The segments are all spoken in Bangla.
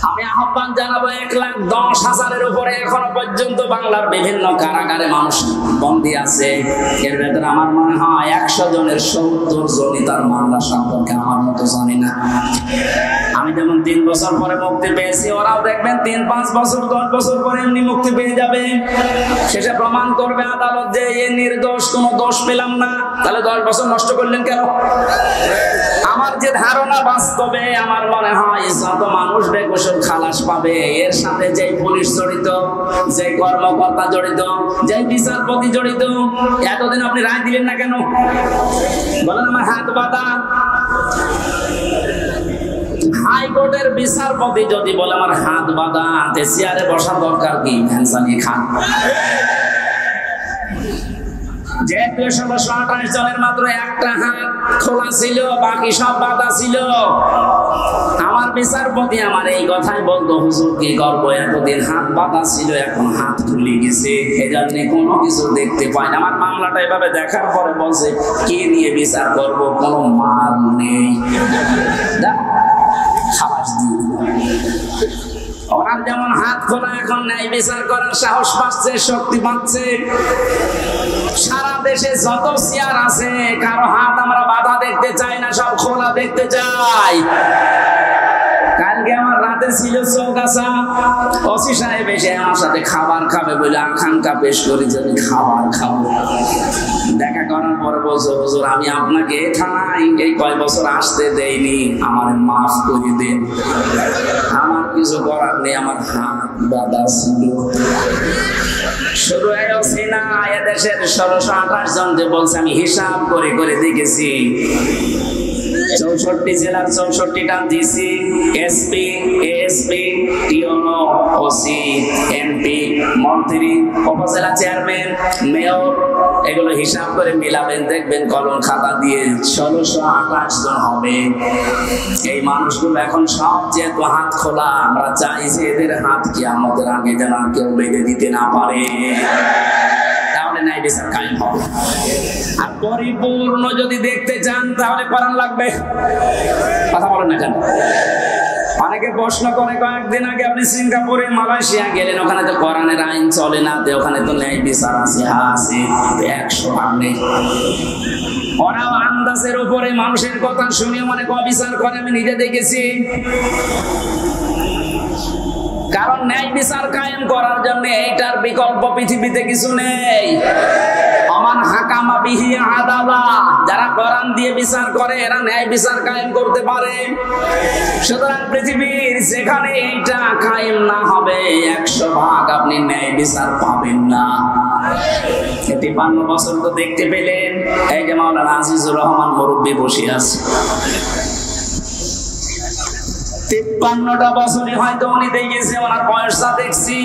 আমি আহ্বান জানাবো 1,10,000-এর উপরে এখনো পর্যন্ত বাংলার বিভিন্ন কারাগারে মানুষ বন্দী আছে। এর ভেতরে আমার মনে হয় 100 জনের 70 জনই তার মামলা সম্পর্কে আমার মতো জানি না। আমি যেমন 3 বছর পরে মুক্তি পেয়েছি, ওরাও দেখবেন 3-5 বছর 10 বছর পরে এমনি মুক্তি পেয়ে যাবে। শেষে প্রমাণ করবে আদালত যে এ নির্দোষ, কোনো দোষ পেলাম না। তাহলে 10 বছর নষ্ট করলেন কেন? আমার যে ধারণা, বাস্তবে আমার মনে হয় যত মানুষ বেকসুর খালাস পাবে, এর সাথে যে পুলিশ জড়িত, যে কর্মকর্তা জড়িত, যে বিচারপতি জড়িত, এতদিন আপনি রায় দিলেন না কেন? বলেন আমার হাত বাঁধা। হাইকোর্টের বিচারপতি যদি বলে আমার হাত বাঁধা, চেয়ারে বসার দরকার কি? ভ্যান চালিয়ে খান। যে 228 জনের মাত্র একটা হাত খোলা ছিল, বাকি সব বাঁধা ছিল। আমার বিচারপতি আমার এই কথাই বলতো, হুজুর কি করবো, এতদিন হাত বাঁধা ছিল, এখন হাত খুলে গেছে, এজন্য কোনো কিছু দেখতে পাই না। আমার মামলাটা এভাবে দেখার পরে বলছে কি নিয়ে বিচার করব, কোনো মান নেই, খালাস দিয়ে দিল। ওনার যেমন হাত খোলা, এখন ন্যায় বিচার করার সাহস পাচ্ছে, শক্তি পাচ্ছে। সারা দেশে যত চেয়ার আছে, কারো হাত আমরা বাধা দেখতে চাই না, সব খোলা দেখতে চাই। কালকে আমার রাতে ছিল চৌগাছা, ওসি সাহেব এসে আমার সাথে খাবার খাবে বলে আকাঙ্ক্ষা পেশ করি যে আমি খাবার খাবো। দেখা করার পরে বলছো, হুজুর আমি আপনাকে থানায় এই কয় বছর আসতে দেইনি, আমার মাফ করে দেন। আমার কিছু করার নেই, আমার হাত বাঁধা ছিল। শুরু হয়েছে না এদেশের 1628 জন যে বলছে, আমি হিসাব করে করে দেখেছি 64 জেলার 64টা ডিসি, এসপি, এএসপি, টিওনো, ওসি, এমপি, মন্ত্রী, উপজেলা চেয়ারম্যান, মেয়র, এগুলো হিসাব করে মিলাবেন, দেখবেন কলম খাতা দিয়ে 1628 জন হবে। এই মানুষগুলো এখন সব যেহেতু হাত খোলা, আমরা চাই যে এদের হাত কি আমাদের আগে যেন কেউ বেঁধে দিতে না পারে, তাহলে ন্যায় বিচার কায়েম হবে। আর পরিপূর্ণ যদি দেখতে চান তাহলে কোরআন লাগবে। কথা বলেন না কেন? অনেকে প্রশ্ন করে, কয়েকদিন আগে আপনি সিঙ্গাপুরে, মালয়েশিয়া গেলেন, ওখানে তো কোরআনের আইন চলে না, ওখানে তো ন্যায় বিচার আছে। হ্যাঁ আছে, 100 ভাগ নেই। ওরাও আন্দাজের উপরে মানুষের কথা শুনে অনেক অবিচার করে, আমি নিজে দেখেছি। কারণ ন্যায় বিচার কায়েম করার জন্য এইটার বিকল্প পৃথিবীতে কিছু নেই। আমান হাকামা বিহি আদালা, যারা কোরআন দিয়ে বিচার করে এরা ন্যায় বিচার কায়েম করতে পারে। সুতরাং পৃথিবীর যেখানে এইটা কায়েম না হবে, 100 ভাগ আপনি ন্যায় বিচার পাবেন না। 53 বছর তো দেখতে পেলেন, এই যে মাওলানা আজিজুর রহমান মুরব্বী বসে আছে, 53টা বছরই হয়তো উনি দেখেছে, ওনার বয়সটা দেখছি।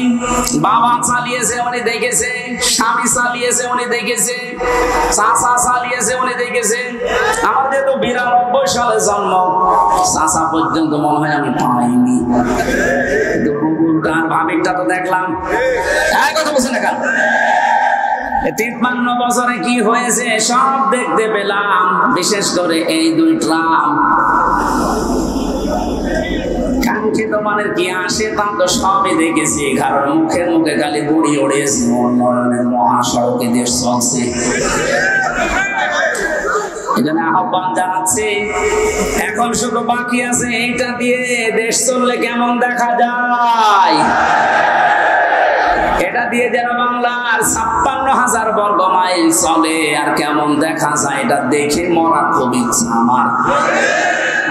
বাবা চালিয়েছে উনি দেখেছে, স্বামী চালিয়েছে উনি দেখেছে, চাচা চালিয়েছে উনি দেখেছে। আমাদের তো 92 সালে জন্ম, চাচা পর্যন্ত মনে হয় আমি পাইনি, কিন্তু বুবুরটা ভাবিকটা তো দেখলাম। কথা বলছেন না কেন? 53 বছরে কি হয়েছে সব দেখতে পেলাম, বিশেষ করে এই 2 ট্রাম। কাঙ্ক্ষিত মানের কি আসে তা তো সবই দেখেছি, কারণ মুখে মুখে খালি বুড়ি ওড়েছে, উন্নয়নের মহাসড়কে দেশ চলছে। এজন্য আহ্বান জানাচ্ছি, এখন শুধু বাকি আছে এইটা দিয়ে দেশ চললে কেমন দেখা যায়। এটা দিয়ে যেন বাংলার 56,000 বর্গ মাইল চলে, আর কেমন দেখা যায় এটা দেখে মরা খুব ইচ্ছা আমার।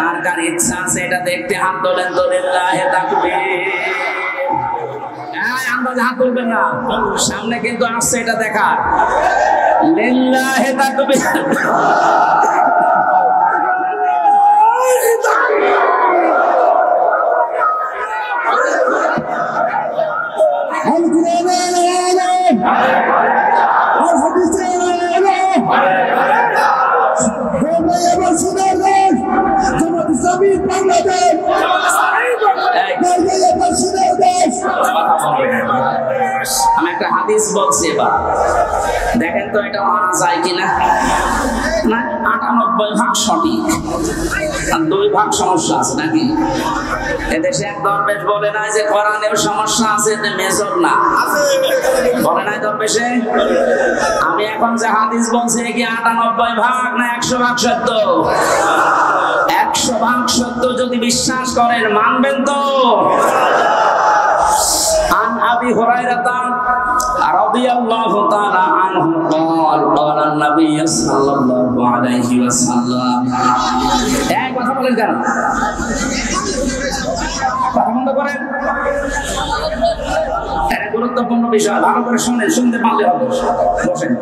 আর কার ইচ্ছা আছে এটা দেখতে হাত তোলেন তো, লিল্লাহি তাকবীর। আন্দাজে হাত তুলবেন না, সামনে কিন্তু আসছে এটা দেখা। লিল্লাহি তাকবীর। আমি একটা হাদিস বলছি, এবার দেখেন তো এটা মানা যায় কিনা। না, 98 ভাগ সঠিক আর 2 ভাগ সমস্যা আছে নাকি? এদেশে এক দরবেশ বলে না যে কোরআনেও সমস্যা আছে, মেজর না বলে নাই দরবেশে? আমি এখন যে হাদিস বলছি কি 98 ভাগ না 100 ভাগ সত্য? 100 ভাগ সত্য যদি বিশ্বাস করেন মানবেন তো? عن أبي هريرة رضي الله تعالى عنه قال قال النبي صلى الله عليه وسلم এক কথা বলেন কেন? কথা বন্ধ করেন। এটা গুরুত্বপূর্ণ বিষয়, ভালো করে শুনেন, শুনতে পারলে হবে। বসেন।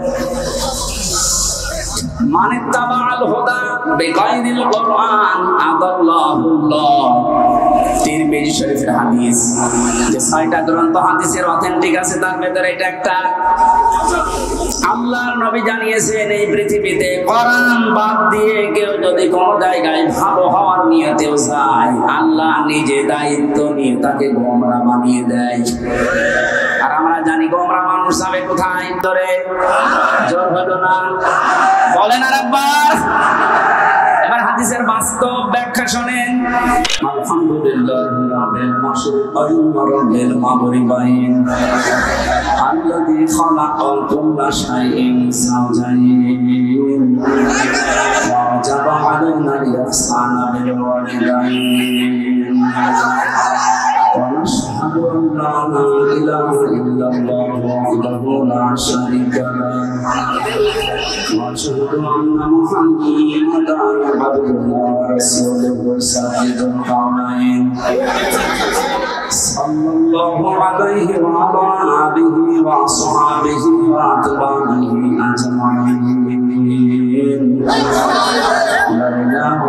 মান ইত্তাবাআল হুদা বিগাইরিল কুরআন আদাল্লাহুল্লাহ। তিরমিজি শরীফের হাদিস। যে 6টা গ্রন্থ হাদিসের অথেন্টিক আছে তার ভিতরে এটা একটা। আল্লাহর নবী জানিয়েছেন এই পৃথিবীতে কোরআন বাদ দিয়ে কেউ যদি কোনো জায়গায় ভালো হওয়ার নিয়তেও যায়, আল্লাহ নিজে দায়িত্ব নিয়ে তাকে গোমরা বানিয়ে দেয়। আর আমরা জানি গোমরা মানুষ যাবে কোথায়? ধরে জোর হলো না, বলেন আর একবার। এবার হাদিসের বাস্তব ব্যাখ্যা শুনেন। আলহামদুলিল্লাহি রাব্বিল মাশরিকাইন ওয়া রাব্বিল মাগরিবাইন আল্লাযী খালাকা কুল্লা শাইইন যাওজাইন ওয়া জাবা আলাইনাল ইহসানা বিল ওয়ালিদাইন ونشهد أن لا إله إلا الله وحده لا شريك له ونشهد أن محمدا عبده ورسوله سيد الكونين صلى الله عليه وعلى آله وأصحابه وأتباعه أجمعين لا إله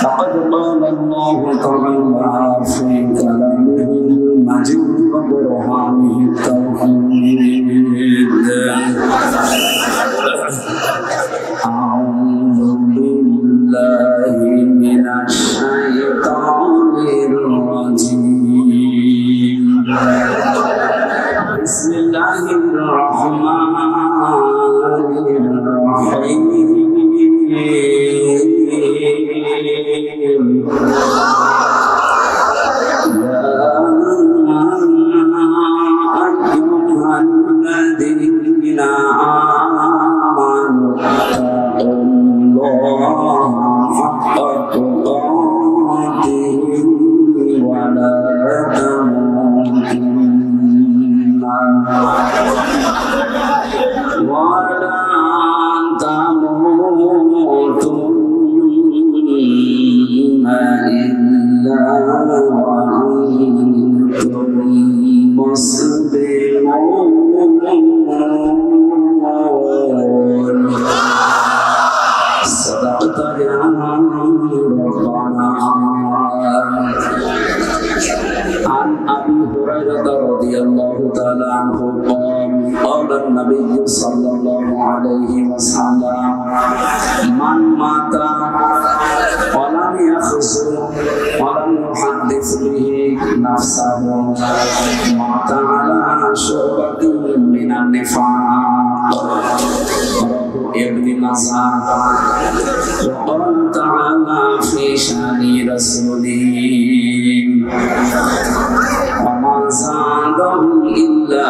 فقد قال الله تعالى في كلامه المجيد وبرهانه التوحيد أعوذ بالله من الشيطان الرجيم بسم الله الرحمن الرحيم وقال تعالى في شان رسوله وما زادهم إلا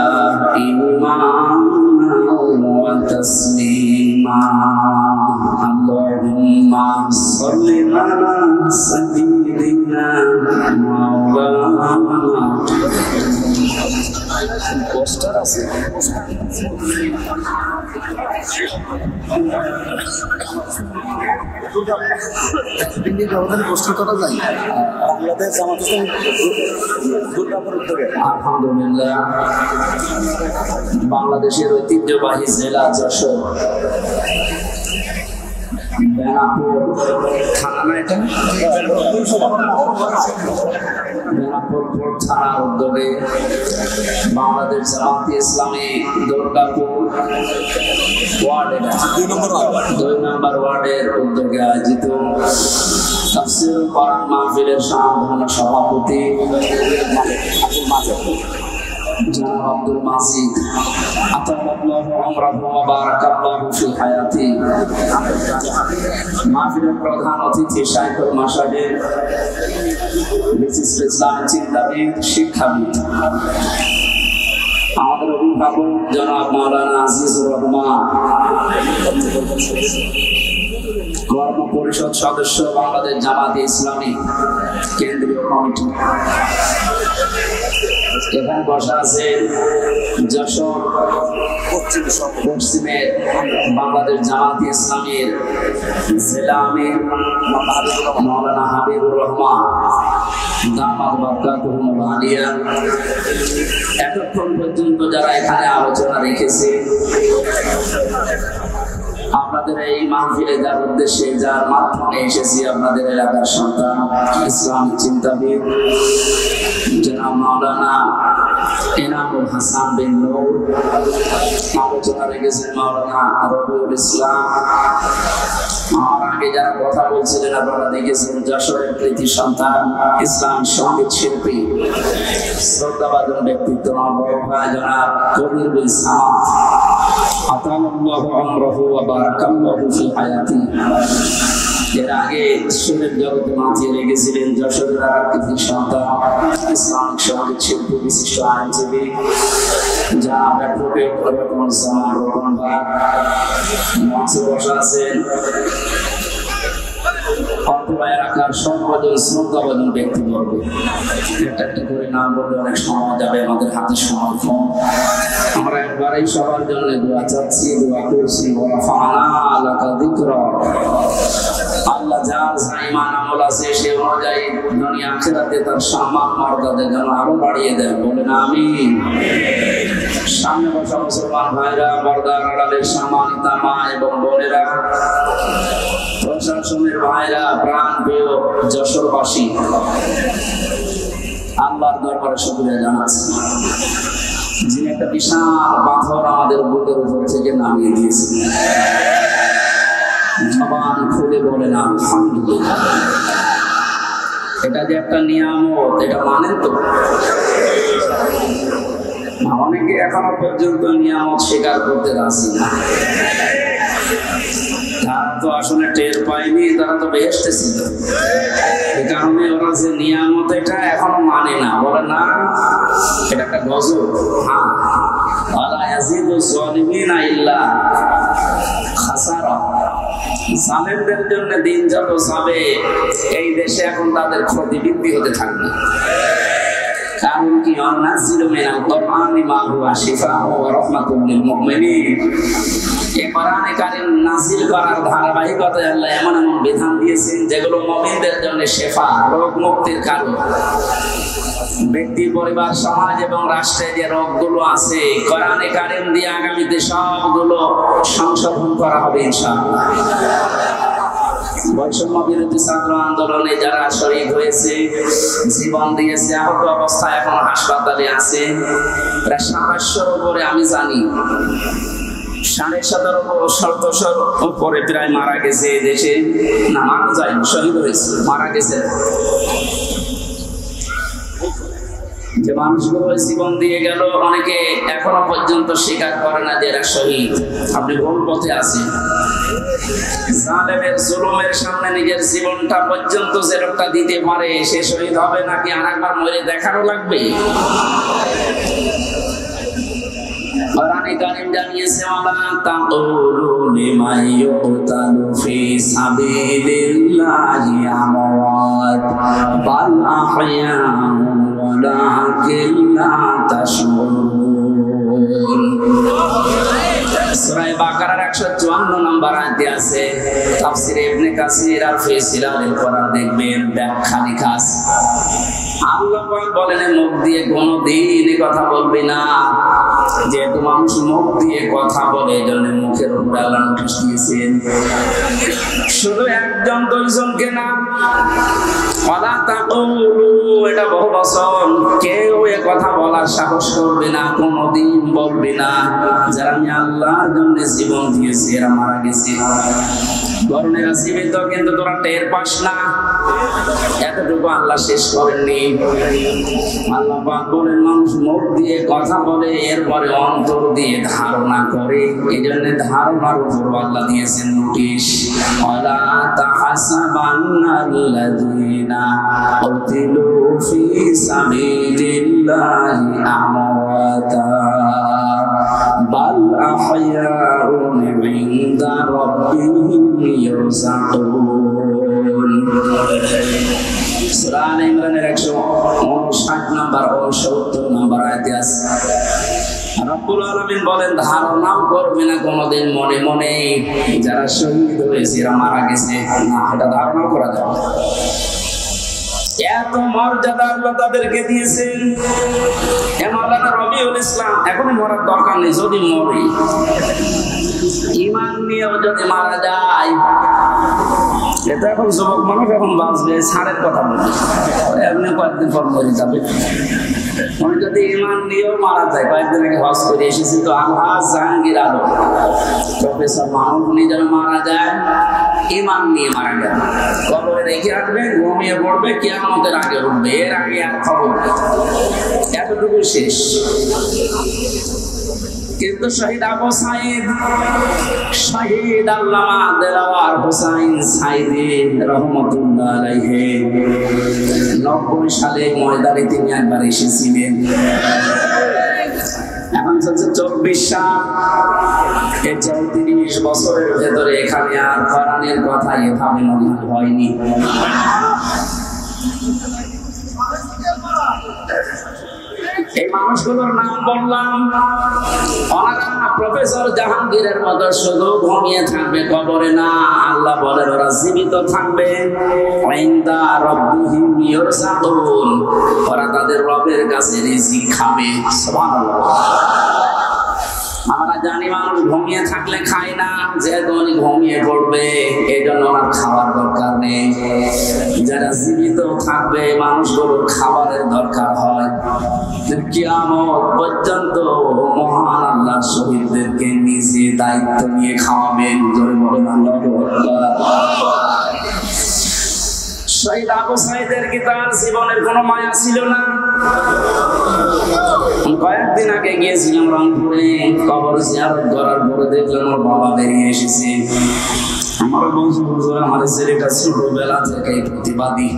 إيمانا وتسليما اللهم صل على سيدنا مولانا পোস্টার আছে পোস্টার করা যায় বাংলাদেশ জামাত ইসলামী দুর্গাপুর উদ্যোগে। আলহামদুলিল্লাহ, বাংলাদেশের ঐতিহ্যবাহী জেলা যশোর বেনাপুর থানা, এটা বেনাপুর থানার উদ্যোগে বাংলাদেশ জামাত ইসলামী দুর্গাপুর ওয়ার্ডের 2 নম্বর ওয়ার্ডের উদ্যোগে আয়োজিত তাফসীরুল কোরআন মাহফিলের সম্মানিত সভাপতি জনাব আব্দুল মাজিদ আতাল্লাহু আমরাহু ওয়া বারাকাল্লাহু ফি হায়াতি। মাহফিলের প্রধান অতিথি শাইখুল মাশায়েখ বিশিষ্ট ইসলামী চিন্তাবিদ, শিক্ষাবিদ, আমাদের অভিভাবক জনাব মাওলানা আজিজুর রহমান, কর্ম পরিষদ সদস্য বাংলাদেশ জামাতে ইসলামী কেন্দ্রীয় কমিটি। এখানে বসা আছেন যশোর পশ্চিমের বাংলাদেশ জামাতে ইসলামীর জেলা আমির মাওলানা হাবিবুর রহমান দামাত বারাকাতুহুল আলিয়া। এতক্ষণ পর্যন্ত যারা এখানে আলোচনা রেখেছে, আপনাদের এই মাহফিলে যার উদ্দেশ্যে, যার মাধ্যমে এসেছি, আপনাদের এলাকার সন্তান ইসলামিক চিন্তাবিদ জনাব মাওলানা এনামুল হাসান বিন নূর, আলোচনা রেখেছেন মাওলানা রবিউল ইসলাম। আমার আগে যারা কথা বলছিলেন আপনারা দেখেছেন যশোরের কৃতি সন্তান ইসলাম সঙ্গীত শিল্পী শ্রদ্ধাভাজন ব্যক্তিত্ব বড় ভাই জনাব কবির বিন সামাদ আতাল্লাহু আমরাহু ওয়া বারাকাল্লাহু ফি হায়াতি। এর আগে সুরের জগতে মাতিয়ে রেখেছিলেন যশোরের কৃতি সন্তান ইসলামিক সঙ্গীত শিল্পী বিশিষ্ট আইনজীবী জনাব অ্যাডভোকেট রকমুজ্জামান রকম ভাই। মঞ্চে বসা আছেন অথবা এলাকার সর্বজন শ্রদ্ধাভাজন ব্যক্তিবর্গ। একটা একটা করে নাম বললে অনেক সময় যাবে, আমাদের হাতে সময় কম। আমরা একবারেই সবার জন্য দোয়া চাচ্ছি, দোয়া করছি। আল্লাহ যার যা ঈমান আমল আছে সে অনুযায়ী দুনিয়া আখিরাতে তার সম্মান মর্যাদা যেন আরো বাড়িয়ে দেন, বলেন আমিন। সামনে বসা মুসলমান ভাইরা, পর্দার আড়ালের সম্মানিত মা এবং বোনেরা, প্রশাসনের ভাইরা, প্রাণ প্রিয় যশোরবাসী, আল্লাহর দরবারে শুকরিয়া জানাচ্ছি যিনি একটা বিশাল পাথর আমাদের বুকের উপর থেকে নামিয়ে দিয়েছেন। জবান খুলে বলেন আলহামদুলিল্লাহ। এটা যে একটা নিয়ামত, এটা মানেন তো? অনেকে এখনো পর্যন্ত নিয়ামত স্বীকার করতে রাজি না। তারা তো আসলে টের পায়নি, তারা তো বেহেশতে ছিল। এই কারণে ওরা যে নিয়ামত এটা এখনো মানে না, বলে না এটা একটা গজব। হ্যাঁ, ওয়ালা ইয়াজিদু যালিমিনা ইল্লা খাসারা। জালেমদের জন্য দিন যত যাবে এই দেশে এখন তাদের ক্ষতি বৃদ্ধি হতে থাকবে। কারণ কি, আননাজিলু মিনাল কুরআনি মা হুয়া শিফাউ ওয়া রাহমাতুল লিল মুমিনিন। এই কোরআনে কারীম নাযিল করার ধারাবাহিকতায় আল্লাহ এমন এমন বিধান দিয়েছেন যেগুলো মুমিনদের জন্য শিফা, রোগ মুক্তির কারণ। ব্যক্তি, পরিবার, সমাজ এবং রাষ্ট্রে যে রোগগুলো আছে কোরআনে কারীম দিয়ে আগামীতে সবগুলো সংশোধন করা হবে ইনশাআল্লাহ। বৈষম্য বিরোধী ছাত্র আন্দোলনে যারা শরীক হয়েছে, জীবন দিয়েছে, আহত অবস্থায় এখন হাসপাতালে আছে প্রায় ৭০০-র উপরে, আমি জানি ৭৫০-র উপরে প্রায় মারা গেছে দেশে। না, মারা যায়, শহীদ হয়েছে, মারা গেছে। যে মানুষগুলো জীবন দিয়ে গেল, অনেকে এখনো পর্যন্ত স্বীকার করে না যে এরা শহীদ। আপনি ভুল পথে আছেন। জালেমের জুলুমের সামনে নিজের জীবনটা পর্যন্ত যে লোকটা দিতে পারে সে শহীদ হবে নাকি আরেকবার মরে দেখারও লাগবে? কোরআনে কারীম জানিয়েছে, ওয়ালা তাকুলু লিমান ইউকতালু ফি সাবিলিল্লাহি আমওয়াত বাল আহয়াউ ওয়ালাকিন লা তাশউরুন। সূরা বাকারার ১৫৪ নম্বর আয়াতে আছে। তাফসীরে ইবনে কাসির আর ফিসিলাতুল কোরআন দেখবেন, ব্যাখ্যা লেখা আছে। আল্লাহ পাক বলেন, মুখ দিয়ে কোনোদিন কথা বলবি না। যেহেতু মানুষ মুখ দিয়ে কথা বলে, এজন্য মুখের উপর আল্লাহ নোটিশ দিয়েছেন। শুধু একজন দুইজনকে না, ওয়ালা তাকুলু, এটা বহু বচন। কেউ এ কথা বলার সাহস করবে না, কোনোদিন বলবে না যারা আমি আল্লাহর জন্য জীবন দিয়েছি এরা মারা গেছে। বরং এরা জীবিত, কিন্তু তোরা টের পাস না। এতটুকু আল্লাহ শেষ করেননি। আল্লাহ পাক বলেন মানুষ মুখ দিয়ে কথা বলে, এরপরে অন্তর দিয়ে ধারণা করে। এই জন্য ধারণার উপর আল্লাহ দিয়েছেন নোটিশ। ওয়ালা তাহসাবান্নাল্লাযীনা কুতিলু ফি সাবিলিল্লাহি আমওয়াতা বাল আহইয়াউন ইনদা রাব্বিহিম ইরযাকুন। সূরা আলে ইমরানের 159 নম্বর ও 70 নম্বর আয়াতে আছে রব্বুল আলামিন বলেন ধারণাও করবে না কোনোদিন মনে মনে যারা শহীদ হয়েছে, এরা মারা গেছে, না এটা ধারণা করা যাবে না। এত মর্যাদা আল্লাহ তাদেরকে দিয়েছেন। মাওলানা রবিউল ইসলাম এখন মরার দরকার নেই, যদি মরে ঈমান নিয়েও যদি মারা যায়, এটা এখন যুবক মানুষ এখন বাঁচবে, ছাড়ের কথা বলবে, এমনি কয়েকদিন পর মরে যাবে। উনি যদি ঈমান নিয়েও মারা যায়, কয়েকদিন আগে হজ করে এসেছি তো আলহাজ জাহাঙ্গীর আলম প্রফেসর মাহমুদ, উনি যেন মারা যায় ঈমান নিয়ে মারা গেল, কবরে রেখে আসবেন, ঘুমিয়ে পড়বে, কিয়ামতের আগে উঠবে, এর আগে আর খবর নেই, এতটুকু শেষ। কিন্তু শহীদ আবু সাঈদ, শহীদ আল্লামা দেলাওয়ার হোসাইন সাঈদী রহমাতুল্লাহ আলাইহি 90 সালে ময়দানে তিনি একবার এসেছিলেন। এখন চলছে 24 সাল। এই 34 বছরের ভেতরে এখানে আর কোরআনের কথা এভাবে মনে হয়নি। এই মানুষগুলোর নাম বললাম, ওনারা প্রফেসর জাহাঙ্গীরের মতো শুধু ঘুমিয়ে থাকবে কবরে না, আল্লাহ বলেন ওরা জীবিত থাকবে। ইনদা রাব্বিহিম ইরযাকুন, ওরা তাদের রবের কাছে রিজিক খাবে। সুবহানাল্লাহ। আমরা জানি মানুষ ঘুমিয়ে থাকলে খায় না, যেহেতু ঘুমিয়ে পড়বে এই জন্য ওনার খাওয়ার দরকার নেই। যারা জীবিত থাকবে মানুষগুলোর খাবারের দরকার হয়। কিয়ামত পর্যন্ত মহান আল্লাহ শহীদদেরকে নিজে দায়িত্ব নিয়ে খাওয়াবেন। জোরে বলেন আল্লাহু আকবার। শহীদ আবু সাঈদের কি তার জীবনের কোনো মায়া ছিল না? কয়েকদিন আগে গিয়েছিলাম রংপুরে, কবর জিয়ারত করার পরে দেখলাম ওর বাবা বেরিয়ে এসেছে। আমার বন্ধু আমার ছেলেটা ছোটবেলা থেকে প্রতিবাদী,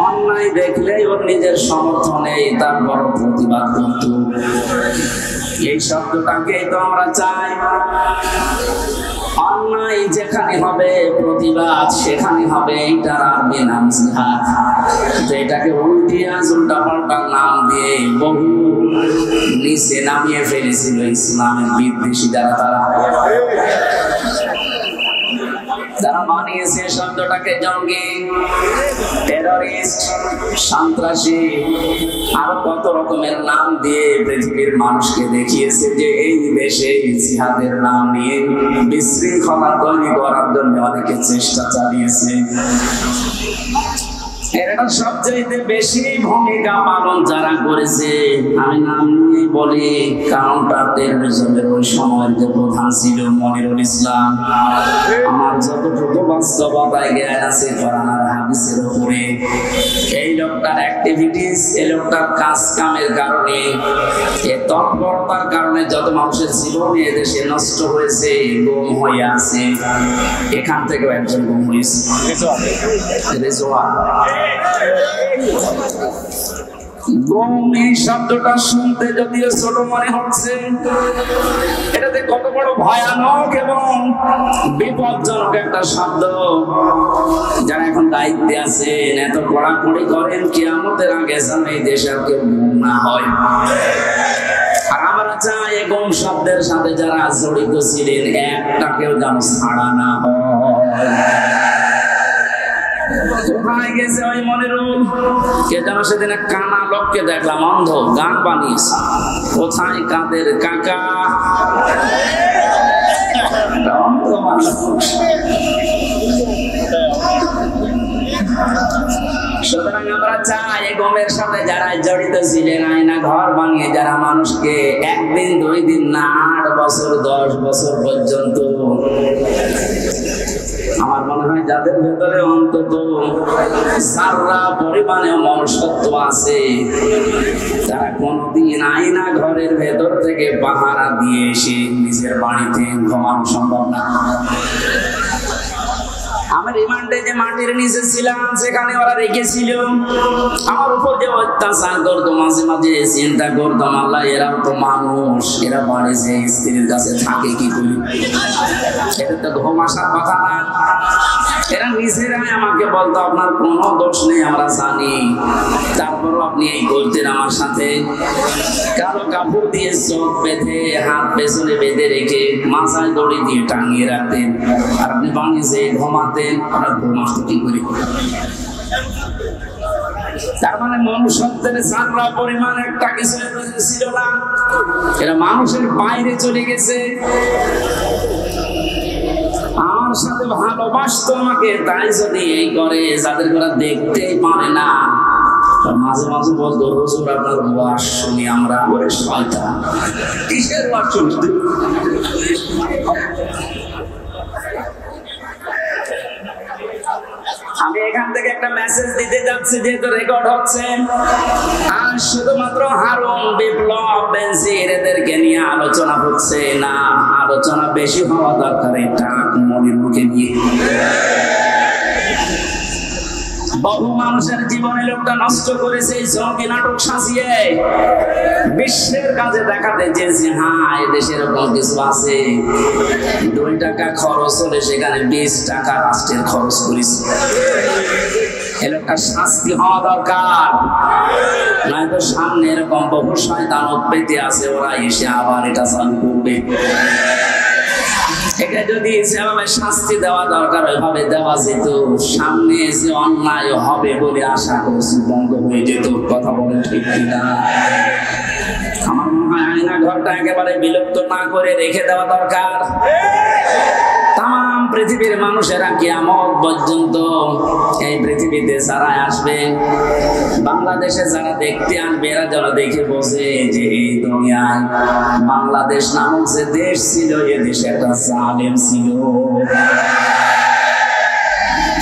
অন্যায় দেখলেই ওর নিজের সমর্থনে তার বড় প্রতিবাদ করত। এই শব্দটাকেই তো আমরা চাই। অন্যায় যেখানে হবে প্রতিবাদ, সেখানে হবে এইটার আরবি নাম জিহাদ। এটাকে উল্টিয়া উল্টা পাল্টা নাম দিয়ে বহু নিচে নামিয়ে ফেলেছিল ইসলামের বিদ্বেষী যারা, তারা বানিয়েছে শব্দটাকে জঙ্গি, টেররিস্ট, সন্ত্রাসী, আরো কত রকমের নাম দিয়ে পৃথিবীর মানুষকে দেখিয়েছে যে এই দেশে জিহাদের নাম নিয়ে বিশৃঙ্খলা তৈরি করার জন্য অনেকে চেষ্টা চালিয়েছে। এরা সবচেয়ে বেশি ভূমিকা পালন যারা করেছে, আমি নাম নিয়ে বলি, কাউন্টার টেররিজমের ওই সময়ের যে প্রধান ছিল মনিরুল ইসলাম। আমার যতটুকু বাস্তবতায় জ্ঞান আছে কোরআন আর হাদিসের উপরে, এই লোকটার অ্যাক্টিভিটিস, এই লোকটার কাজ কামের কারণে, এই তৎপরতার কারণে যত মানুষের জীবন এদেশে নষ্ট হয়েছে, গুম হয়ে আছে। এখান থেকেও একজন গুম হয়েছে, রেজওয়ান। শব্দটা শুনতে যদিও ছোট মনে হচ্ছে, এটাতে কত বড় ভয়ানক এবং বিপজ্জনক একটা শব্দ। যারা এখন দায়িত্বে আছেন এত কড়াকড়ি করেন, কিয়ামতের আগে যেন এই দেশে আর কেউ গুম না হয়। আর আমরা চাই গুম শব্দের সাথে যারা জড়িত ছিলেন একটাকেও যেন ছাড়া না হয়। কোথায় গেছে ওই মনিরুল? কে যেন সেদিন কানা লোককে দেখলাম অন্ধ, গান বানিয়েছে। কোথায় কাদের কাকা? অন্ধ মানুষ। সুতরাং আমরা চাই গমের সাথে যারা জড়িত ছিলেন, আয়না ঘর বানিয়ে যারা মানুষকে একদিন 2 দিন না 8 বছর 10 বছর পর্যন্ত আমার মনে হয় যাদের ভেতরে অন্তত যারা পরিমাণে মনুষ্যত্ব আছে তারা কোনদিন আয়না ঘরের ভেতর থেকে পাহারা দিয়ে এসে নিজের বাড়িতে ঘুমানো সম্ভব না। আমার রিমান্ডে যে মাটির নিচে ছিলাম সেখানে ওরা রেখেছিল, আমার উপর যে অত্যাচার করতো মাঝে মাঝে চিন্তা করতাম আল্লাহ এরাও তো মানুষ, এরা বাড়ি যে স্ত্রীর কাছে থাকে কি করি, এটা তো ঘুম আসার কথা না। এরা নিজেরাই আমাকে বলতো আপনার কোনো দোষ নেই আমরা জানি, তারপরও আপনি এই করতেন আমার সাথে। কালো কাপড় দিয়ে চোখ বেঁধে হাত পেছনে বেঁধে রেখে মাথায় দড়ি দিয়ে টাঙিয়ে রাখতেন, আর আপনি বানিয়ে ঘুমাতেন, আমরা ঘুম আসতো কি করি? তার মানে মনুষ্যত্বের সারা পরিমাণ একটা কিছু ছিল না, এরা মানুষের বাইরে চলে গেছে। আমার সাথে ভালোবাসতো আমাকে, তাই যদি এই করে যাদের ওরা দেখতেই পারে না, মাঝে মাঝে বলতো হুজুর আপনার ওয়াজ শুনি আমরা। ওরে শয়তান, কিসের ওয়াজ শুনতে? আমি এখান থেকে একটা মেসেজ দিতে যাচ্ছি যেহেতু রেকর্ড হচ্ছে, আর শুধুমাত্র হারুন, বিপ্লব, বেনজির এদেরকে নিয়ে আলোচনা হচ্ছে না, আলোচনা বেশি হওয়া দরকার এটা মনের মুখে নিয়ে। বহু মানুষের জীবনে লোকটা নষ্ট করেছে এই জঙ্গি নাটক সাজিয়ে, বিশ্বের কাজে দেখাতে চেয়েছে হ্যাঁ এদেশে এরকম কিছু আছে। 2 টাকা খরচ হলে সেখানে 20 টাকা রাষ্ট্রের খরচ করেছে। এই লোকটা শাস্তি হওয়া দরকার, নয়তো সামনে এরকম বহু শয়তান পেতে আছে, ওরা এসে আবার এটা চালু করবে। এটা যদি যেভাবে শাস্তি দেওয়া দরকার ওইভাবে দেওয়া যেত, সামনে এসে অন্যায় হবে বলে আশা করছি বন্ধ হয়ে যেত। কথা বলেন ঠিক কিনা? আমার মনে হয় আয়না ঘরটা একেবারে বিলুপ্ত না করে রেখে দেওয়া দরকার। তাম পৃথিবীর মানুষেরা কিয়ামত পর্যন্ত এই পৃথিবীতে যারা আসবে, বাংলাদেশে যারা দেখতে আসবে, এরা যেন দেখে বোঝে যে এই দুনিয়ায় বাংলাদেশ নামক যে দেশ ছিল, এ দেশে একটা জালেম ছিল।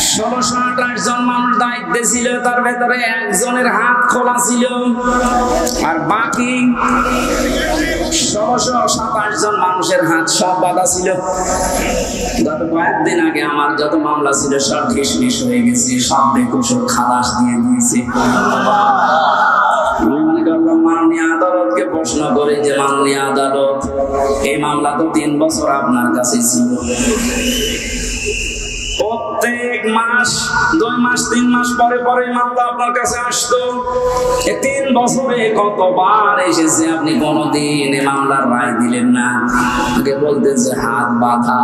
1628 জন মানুষ দায়িত্বে ছিল, তার ভেতরে একজনের হাত খোলা ছিল, আর বাকি 1627 জন মানুষের হাত সব বাঁধা ছিল। গত কয়েকদিন আগে আমার যত মামলা ছিল সব ঢিসমিস হয়ে গেছে, সব বেকসুর খালাস দিয়ে দিয়েছে। আমি মনে করলাম মাননীয় আদালতকে প্রশ্ন করে যে মাননীয় আদালত, এই মামলা তো 3 বছর আপনার কাছে ছিল, প্রত্যেক মাস 2 মাস 3 মাস পরে পরে মামলা আপনার কাছে আসতো, 3 বছরে কতবার এসেছে, আপনি কোনদিন এই মামলার রায় দিলেন না। আগে বলতেন যে হাত বাঁধা,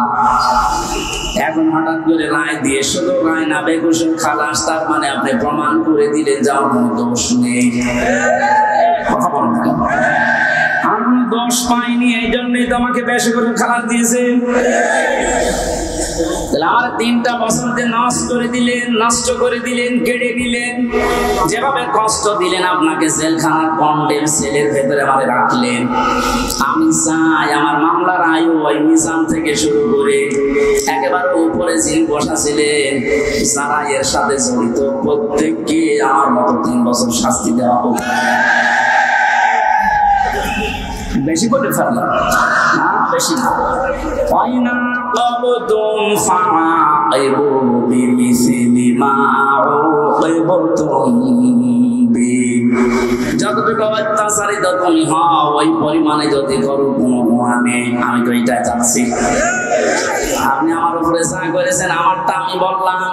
এখন হঠাৎ করে রায় দিয়ে শুধু রায় না বেকসুর খালাস, তার মানে আপনি প্রমাণ করে দিলেন যে আমার কোনো দোষ নেই। কথা বলেন না, আর কোনো দোষ পাইনি, এই জন্যই তো আমাকে বেশি করে খালাস দিয়েছে। আর 3টা বছর নষ্ট করে দিলেন, কেড়ে নিলেন, যেভাবে কষ্ট দিলেন, আপনাকে জেলখানার কন্ডেম সেলের ভেতরে আমাদের রাখলেন। আমি চাই আমার মামলার আয়ু ওই মিজান থেকে শুরু করে একেবারে উপরে যিনি বসা ছিলেন, যারা এর সাথে জড়িত প্রত্যেককে আমার মতো 3 বছর শাস্তি দেওয়া হোক। বেশি করে ফেললাম না, বেশি না। ওয়াইনা ক্বাবতুম ফাআকিবু বিমিসলি মা উকিবতুম বি, যতটুকু অত্যাচারিত তুমি হও ওই পরিমাণে যদি করো কোনো গুনাহ নেই। আমি তো এটাই চাচ্ছি। আপনি আমার উপরে যা করেছেন আমারটা আমি বললাম,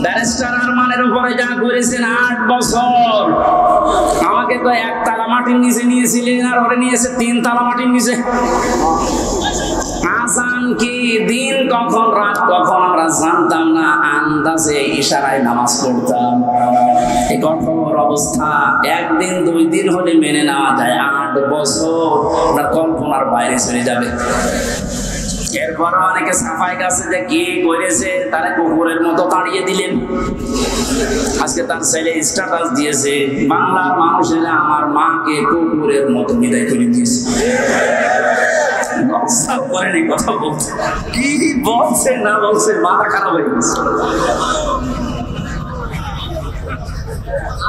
ব্যারিস্টার আরমানের উপরে যা করেছেন 8 বছর, আমাকে তো 1 তালা মাটির নিচে নিয়েছিলেন, আর ওরে নিয়েছে 3 তালা মাটির নিচে। আজান কি, দিন কখন রাত কখন আমরা জানতাম না, আন্দাজে ইশারায় নামাজ পড়তাম। এই কঠোর অবস্থা 1 দিন 2 দিন হলে মেনে নেওয়া যায়, 8 বছর আপনার কল্পনার বাইরে চলে যাবে। এরপর অনেকে সাফাই গাছে যে কি করেছে তারা কুকুরের মতো তাড়িয়ে দিলেন। আজকে তার ছেলে স্ট্যাটাস দিয়েছে, বাংলার মানুষেরা আমার মাকে কুকুরের মতো বিদায় করে দিয়েছে। লজ্জা করেন এই কথা বলছে, কি বলছে না বলছে মাথা খারাপ হয়ে গেছে।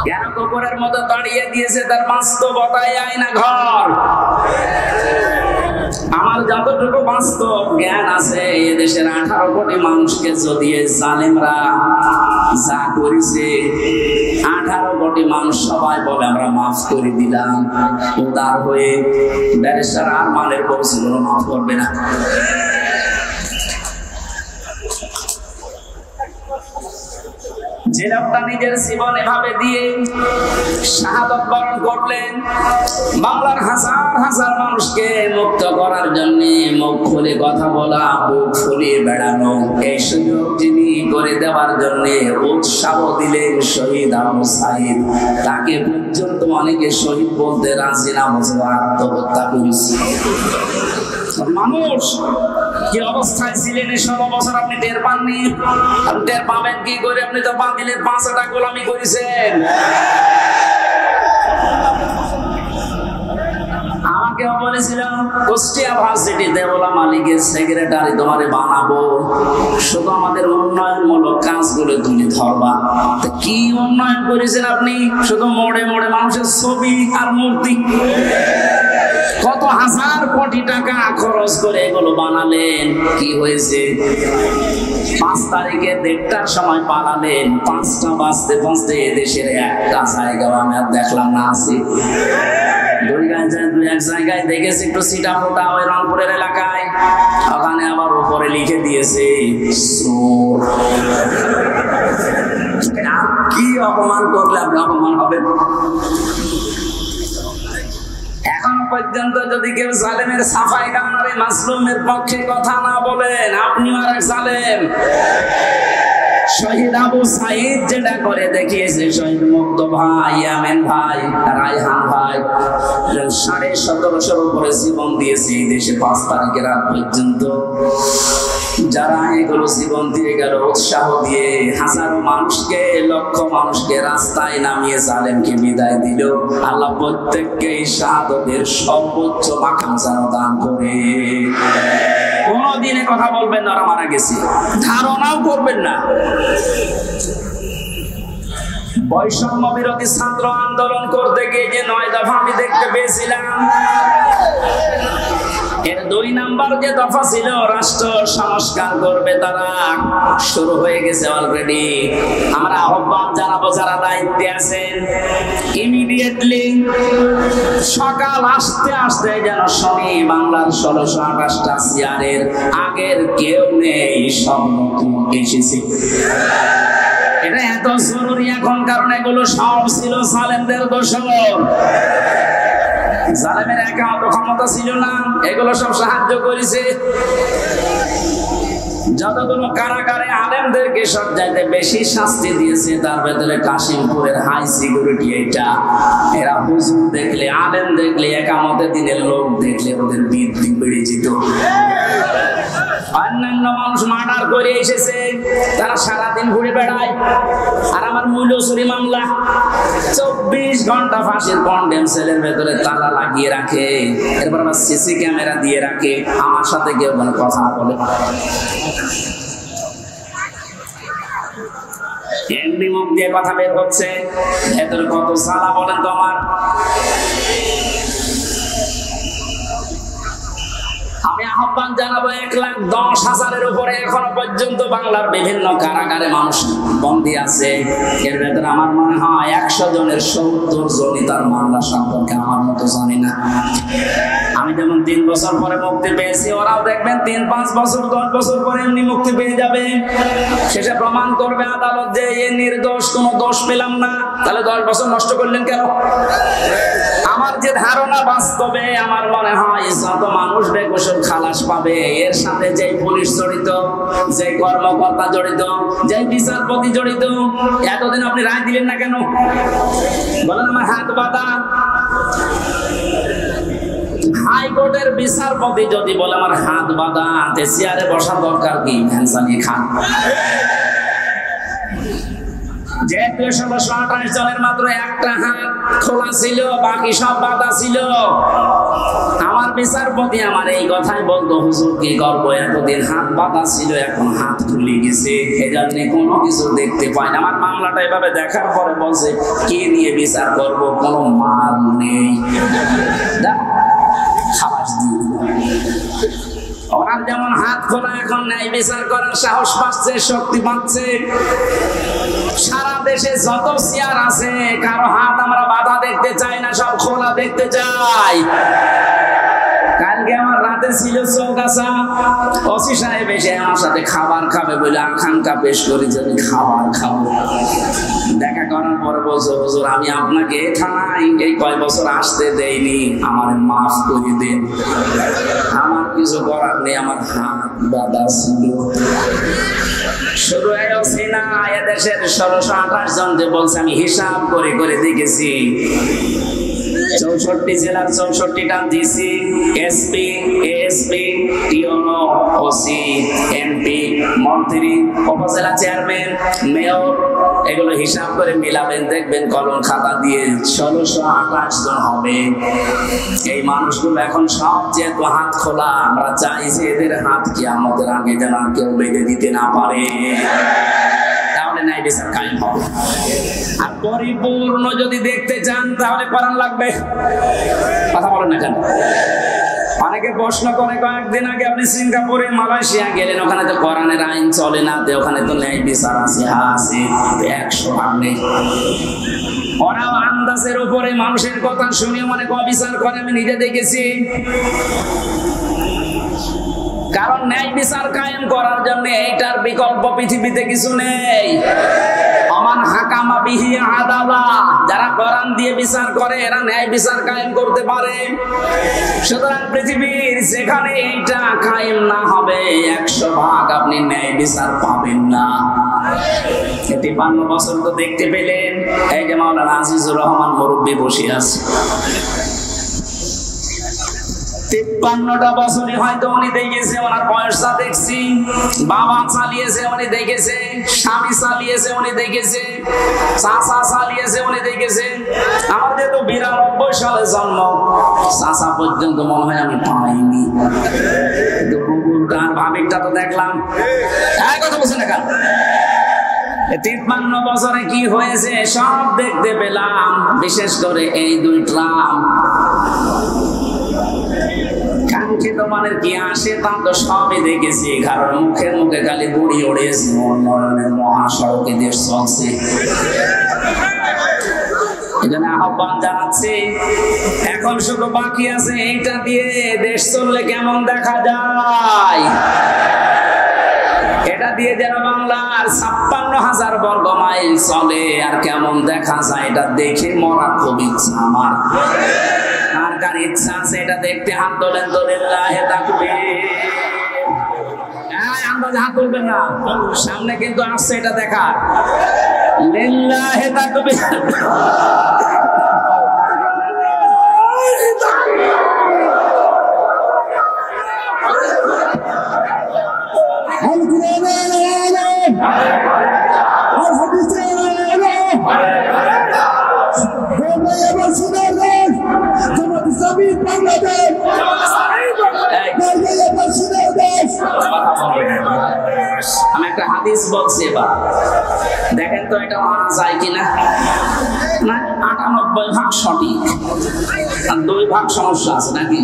কেন কুকুরের মতো দাঁড়িয়ে দিয়েছে? তার বাস্তবতায় আয়না ঘর। আমার যতটুকু বাস্তব জ্ঞান আছে, এদেশের 18 কোটি মানুষকে যদি জালেমরা যা করেছে, 18 কোটি মানুষ সবাই বলে আমরা মাফ করে দিলাম, উদার হয়ে ব্যারিস্টার আরমানের বলছিল মাফ করবে না। যে লোকটা নিজের জীবন এভাবে দিয়ে শাহাদাত বরণ করলেন, বাংলার হাজার হাজার মানুষকে মুক্ত করার জন্য মুখ খুলে কথা বলা, বুক ফুলিয়ে বেড়ানো, এই সুযোগ যিনি করে দেওয়ার জন্য উৎসাহ দিলেন শহীদ আবু সাঈদ। তাকে পর্যন্ত অনেকে শহীদ বলতে রাজি না, বলছে আত্মহত্যা করেছে। মানুষ কি অবস্থায় ছিলেন 16 বছর আপনি টের পাননি? আপনি টের পাবেন কি করে? আপনি তো বাতিলের 5টা গোলামি করেছেন। আমাকেও বলেছিল কুষ্টিয়া ভার্সিটিতে ওলামা লীগের সেক্রেটারি তোমারে বানাবো, শুধু আমাদের উন্নয়নমূলক কাজগুলো তুলে ধরবা। কি উন্নয়ন করেছেন আপনি? শুধু মোড়ে মোড়ে মানুষের ছবি আর মূর্তি। কত হাজার কোটি টাকা খরচ করে এগুলো বানালেন, কি হয়েছে? 5 তারিখে 1:30টার সময় পালালেন, 5টা বাজতে বাজতে দেশের একটা জায়গাও আমি আর দেখলাম না। আছে দুই এক জায়গায় দেখেছি একটু সিটা ফোটা, ওই রংপুরের এলাকায়, ওখানে আবার উপরে লিখে দিয়েছে চোর। কি অপমান করলে আপনি অপমান হবেন? এখন পর্যন্ত যদি কেউ জালেমের সাফাই গানের মাসলুমের পক্ষে কথা না বলেন, আপনি আর এক জালেম। শহীদ আবু সাঈদ যেটা করে দেখিয়েছে, শহীদ মুগ্ধ ভাই, ইয়ামিন ভাই, রায়হান ভাই 1750 উপরে জীবন দিয়েছে এই দেশে 5 তারিখের রাত পর্যন্ত। যারা এগুলো জীবন দিয়ে গেল, উৎসাহ দিয়ে হাজারো মানুষকে, লক্ষ মানুষকে রাস্তায় নামিয়ে জালেমকে বিদায় দিল। আল্লাহ প্রত্যেককে শাহাদাতের সর্বোচ্চ মাকাম যেন দান করে। কোনদিনে কথা বলবেন না ওরা মারা গেছে, ধারণাও করবেন না। বৈষম্য বিরোধী ছাত্র আন্দোলন করতে গিয়ে যে 9 দফা আমি দেখতে পেয়েছিলাম, এর 2 নাম্বার যে দফা ছিল রাষ্ট্র সংস্কার করবে, তারা শুরু হয়ে গেছে অলরেডি। আমরা আহ্বান জানাবো যারা দায়িত্বে আছেন, ইমিডিয়েটলি সকাল আসতে আসতে যেন শুনি বাংলার 1628টা চেয়ারের আগের কেউ নেই, সব নতুন এসেছে। এটা এত জরুরি এখন, কারণ এগুলো সব ছিল জালেমদের দোষর। জালেমের একান্ত ক্ষমতা ছিল না, এগুলো সব সাহায্য করেছে। যতগুলো কারাগারে আলেমদেরকে সব চাইতে বেশি শাস্তি দিয়েছে, তার ভেতরে কাশিমপুরের হাই সিকিউরিটি। এটা এরা হুজুর দেখলে, আলেম দেখলে, একামতের দিনের লোক দেখলে ওদের বৃদ্ধি বেড়ে যেত। অন্যান্য মানুষ মার্ডার করে এসেছে, তারা সারাদিন ঘুরে বেড়ায়। আর আমার মূল্যচুরি মামলা 24 ঘন্টা ফাঁসির কন্ডেম সেলের ভেতরে তালা লাগিয়ে রাখে, এরপর আবার সিসি ক্যামেরা দিয়ে রাখে। আমার সাথে কেউ কোনো কথা বলে, এমনি মুখ দিয়ে কথা বের হচ্ছে, ভেতরে কত সালা বলেন তো আমার। আমি আহ্বান জানাবো, 1,10,000-এর উপরে এখনো পর্যন্ত বাংলার বিভিন্ন কারাগারে মানুষ বন্দী আছে। এর ভেতরে আমার মনে হয় 100 জনের 70 জনই তার মামলা সম্পর্কে আমার মতো জানি না। আমি যেমন 3 বছর পরে মুক্তি পেয়েছি, ওরাও দেখবেন 3-5 বছর 10 বছর পরে এমনি মুক্তি পেয়ে যাবে। শেষে প্রমাণ করবে আদালত যে এ নির্দোষ, কোনো দোষ পেলাম না। তাহলে 10 বছর নষ্ট করলেন কেন? আমার যে ধারণা, বাস্তবে আমার মনে হয় যত মানুষ বেকসুর খালাস পাবে, এর সাথে যে পুলিশ জড়িত, যে কর্মকর্তা জড়িত, যে বিচারপতি জড়িত, এতদিন আপনি রায় দিলেন না কেন? বলেন আমার হাত বাঁধা। হাইকোর্টের বিচারপতি যদি বলে আমার হাত বাঁধা, চেয়ারে বসার দরকার কি? ভ্যান চালিয়ে খান। যেহেতু 1628 জনের মাত্র একটা হাত খোলা ছিল, বাকি সব বাঁধা ছিল। আমার বিচারপতি আমার এই কথাই বলতো, হুজুর কি করবো, এতদিন হাত বাঁধা ছিল, এখন হাত খুলে গেছে, এজন্য কোনো কিছু দেখতে পাই না। আমার মামলাটা এভাবে দেখার পরে বলছে কি দিয়ে বিচার করবো, কোনো মাল নেই, খালাস দিয়ে। ওনার যেমন হাত খোলা, এখন ন্যায় বিচার করার সাহস পাচ্ছে, শক্তি পাচ্ছে। সারা দেশে যত চেয়ার আছে, কারো হাত আমরা বাধা দেখতে চাই না, সব খোলা দেখতে চাই। কালকে আমার রাতে ছিল চৌগাছা, ওসি সাহেব এসে আমার সাথে খাবার খাবে বলে আকাঙ্ক্ষা পেশ করি যে আমি খাবার খাবো। দেখা করার পরে বলছে, হুজুর আমি আপনাকে থানায় এই কয় বছর আসতে দেইনি, আমার মাফ করে দেন। আমার কিছু করার নেই, আমার হাত বাঁধা ছিল। শুধু এই না, এদেশের 1628 জন যে বলছে, আমি হিসাব করে করে দেখেছি, 64 জেলার 64টা ডিসি, এসপি, এএসপি, টিওনো, ওসি, এমপি, মন্ত্রী, উপজেলা চেয়ারম্যান, মেয়র, এগুলো হিসাব করে মিলাবেন, দেখবেন কলম খাতা দিয়ে 1628 জন হবে। এই মানুষগুলো এখন সব যেহেতু হাত খোলা, আমরা চাই যে এদের হাত কিয়ামতের আগে যেন কেউ বেঁধে দিতে না পারে, তাহলে ন্যায় বিচার কায়েম হবে। আর পরিপূর্ণ যদি দেখতে চান তাহলে কোরআন লাগবে। কথা বলেন না কেন? অনেকে প্রশ্ন করে, কয়েকদিন আগে আপনি সিঙ্গাপুরে, মালয়েশিয়া গেলেন, ওখানে তো কোরআনের আইন চলে না, ওখানে তো ন্যায় বিচার আছে, আছে 100 নেই। ওরাও আন্দাজের উপরে মানুষের কথা শুনে মনে বিচার করে, আমি নিজে দেখেছি। কারণ ন্যায় বিচার কায়েম করার জন্য এইটার বিকল্প পৃথিবীতে কিছু নেই। আমান হাকামা বিহি আদালা, যারা কোরআন দিয়ে বিচার করে এরা ন্যায় বিচার কায়েম করতে পারে। সুতরাং পৃথিবীর যেখানে এইটা কায়েম না হবে, 100% আপনি ন্যায় বিচার পাবেন না। 53 বছর তো দেখতে পেলেন, এই যে মাওলানা আজিজুর রহমান মুরব্বী বসে আছে, 53টা বছরই হয়তো উনি দেখেছে, ওনার বয়সটা দেখছি, বাবা চালিয়েছে উনি দেখেছে, স্বামী চালিয়েছে উনি দেখেছে, চাচা চালিয়েছে উনি দেখেছে। আমাদের তো 92 সালে জন্ম, চাচা পর্যন্ত মনে হয় আমি পাইনি, কিন্তু বুবুরটা ভাবিকটা তো দেখলাম। কথা বলছেন না কেন? 53 বছরে কি হয়েছে সব দেখতে পেলাম, বিশেষ করে এই 2 ট্রাম। কাঙ্ক্ষিত মানের কি আসে তা তো সবই দেখেছি, কারণ মুখে মুখে খালি বুড়ি ওড়েছে, উন্নয়নের মহাসড়কে দেশ চলছে। এখানে আহ্বান জানাচ্ছি, এখন শুধু বাকি আছে এইটা দিয়ে দেশ চললে কেমন দেখা যায়। এটা দিয়ে যেন বাংলার 56,000 বর্গ মাইল চলে, আর কেমন দেখা যায় এটা দেখে মরা খুব ইচ্ছা আমার। আর কার ইচ্ছা আছে এটা দেখতে হাত তোলেন তো, লিল্লাহি তাকবীর। আন্দাজে হাত তুলবেন না, সামনে কিন্তু আসছে এটা দেখা। লিল্লাহি তাকবীর। আমি একটা হাদিস বলছি, এবার দেখেন তো এটা মানা যায় কিনা। না, 98% সঠিক, আর 2% সমস্যা আছে নাকি?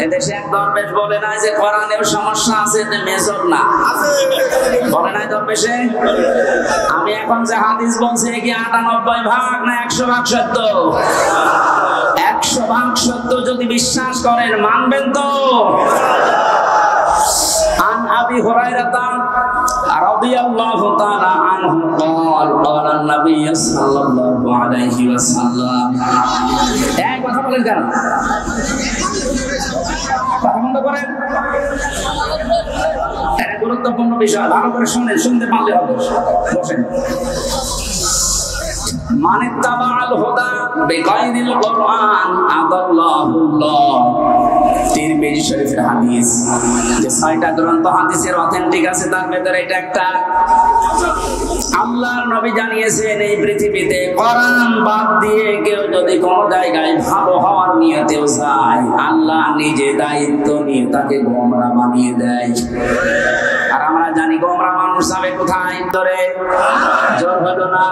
এদেশে এক দরবেশ বলে নাই যে কোরআনেও সমস্যা আছে, এতে মেজর না, বলে নাই দরবেশে? আমি এখন যে হাদিস বলছি কি 98% না 100% সত্য? 100% সত্য যদি বিশ্বাস করেন, মানবেন তো? عن أبي هريرة رضي الله تعالى عنه قال قال النبي صلى الله عليه وسلم। এই কথা বলেন কেন? কথা বন্ধ করেন। এটা গুরুত্বপূর্ণ বিষয়, ভালো করে শুনেন, শুনতে পারলে হবে। বসেন। মানে তাবাল হুদা বিগাইরিল কুরআন আদাল্লাহুল্লাহ। তিরমিজি শরীফের হাদিস, যে 6টা গ্রন্থ হাদিসের অথেন্টিক আছে তার ভিতরে এটা একটা। আল্লাহর নবী জানিয়েছেন এই পৃথিবীতে কোরআন বাদ দিয়ে কেউ যদি কোন জায়গায় ভালো হওয়ার নিয়তেও যায়, আল্লাহ নিজে দায়িত্ব নিয়ে তাকে গোমরা বানিয়ে দেয়। আর আমরা জানি গোমরা মানুষ যাবে কোথায়? ধরে জোর হলো না,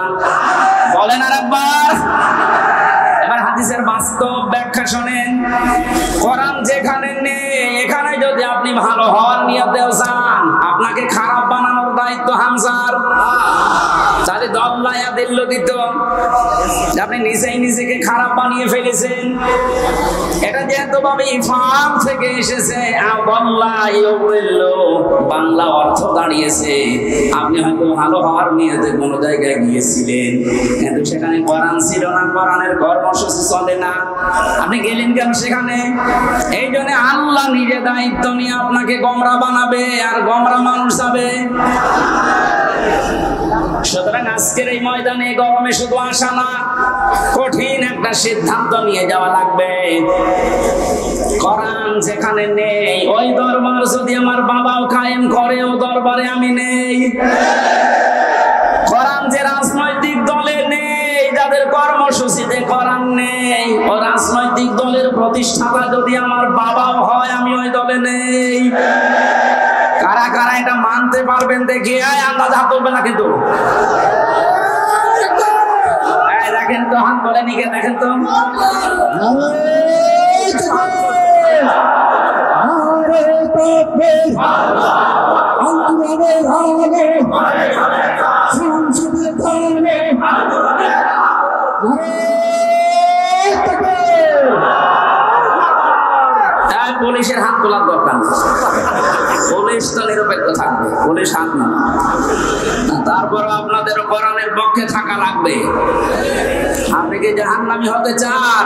বলেন আর একবার। এবার হাদিসের বাস্তব ব্যাখ্যা শোনেন। কোরআন যেখানে নেই, এখানে যদি আপনি ভালো হওয়ার নিয়তেও চান, আপনাকে খারাপ বানানোর দায়িত্ব হামজার। তাহলে দল্লায়া দিল দিত, আপনি নিজেই নিজেকে খারাপ বানিয়ে ফেলেছেন। এটা যেহেতু ভাবে ইফাম থেকে এসেছে, বাংলা অর্থ দাঁড়িয়েছে আপনি হয়তো ভালো হওয়ার নিয়তে কোনো জায়গায় গিয়েছিলেন, কিন্তু সেখানে কোরআন ছিল না, কোরআনের কর্মসূচি চলে না, আপনি গেলেন কেন সেখানে? এই জন্য আল্লাহ নিজে দায়িত্ব নিয়ে আপনাকে গোমরা বানাবে, আর গোমরা মানুষ যাবে। সুতরাং আজকের এই ময়দানে গরমে শুধু আসা না, কঠিন একটা সিদ্ধান্ত নিয়ে যাওয়া লাগবে। কোরআন যেখানে নেই, ওই দরবার যদি আমার বাবাও কায়েম করে, ও দরবারে আমি নেই। কোরআন যে রাজনৈতিক দলে নেই, যাদের কর্মসূচিতে কোরআন নেই, ও রাজনৈতিক দলের প্রতিষ্ঠাতা যদি আমার বাবাও হয়, আমি ওই দলে নেই। কারা কারা এটা মানতে পারবেন দেখি? আন্দাজ হাত তুলবে না কিন্তু। দেখেন তো, হাত বলে নিকে দেখেন তো। পুলিশের হাত তোলার দরকার, পুলিশ তো নিরপেক্ষ থাকবে, পুলিশ হাত না। তারপর আপনাদের কোরআনের পক্ষে থাকা লাগবে। আপনি কি জাহান্নামী হতে চান?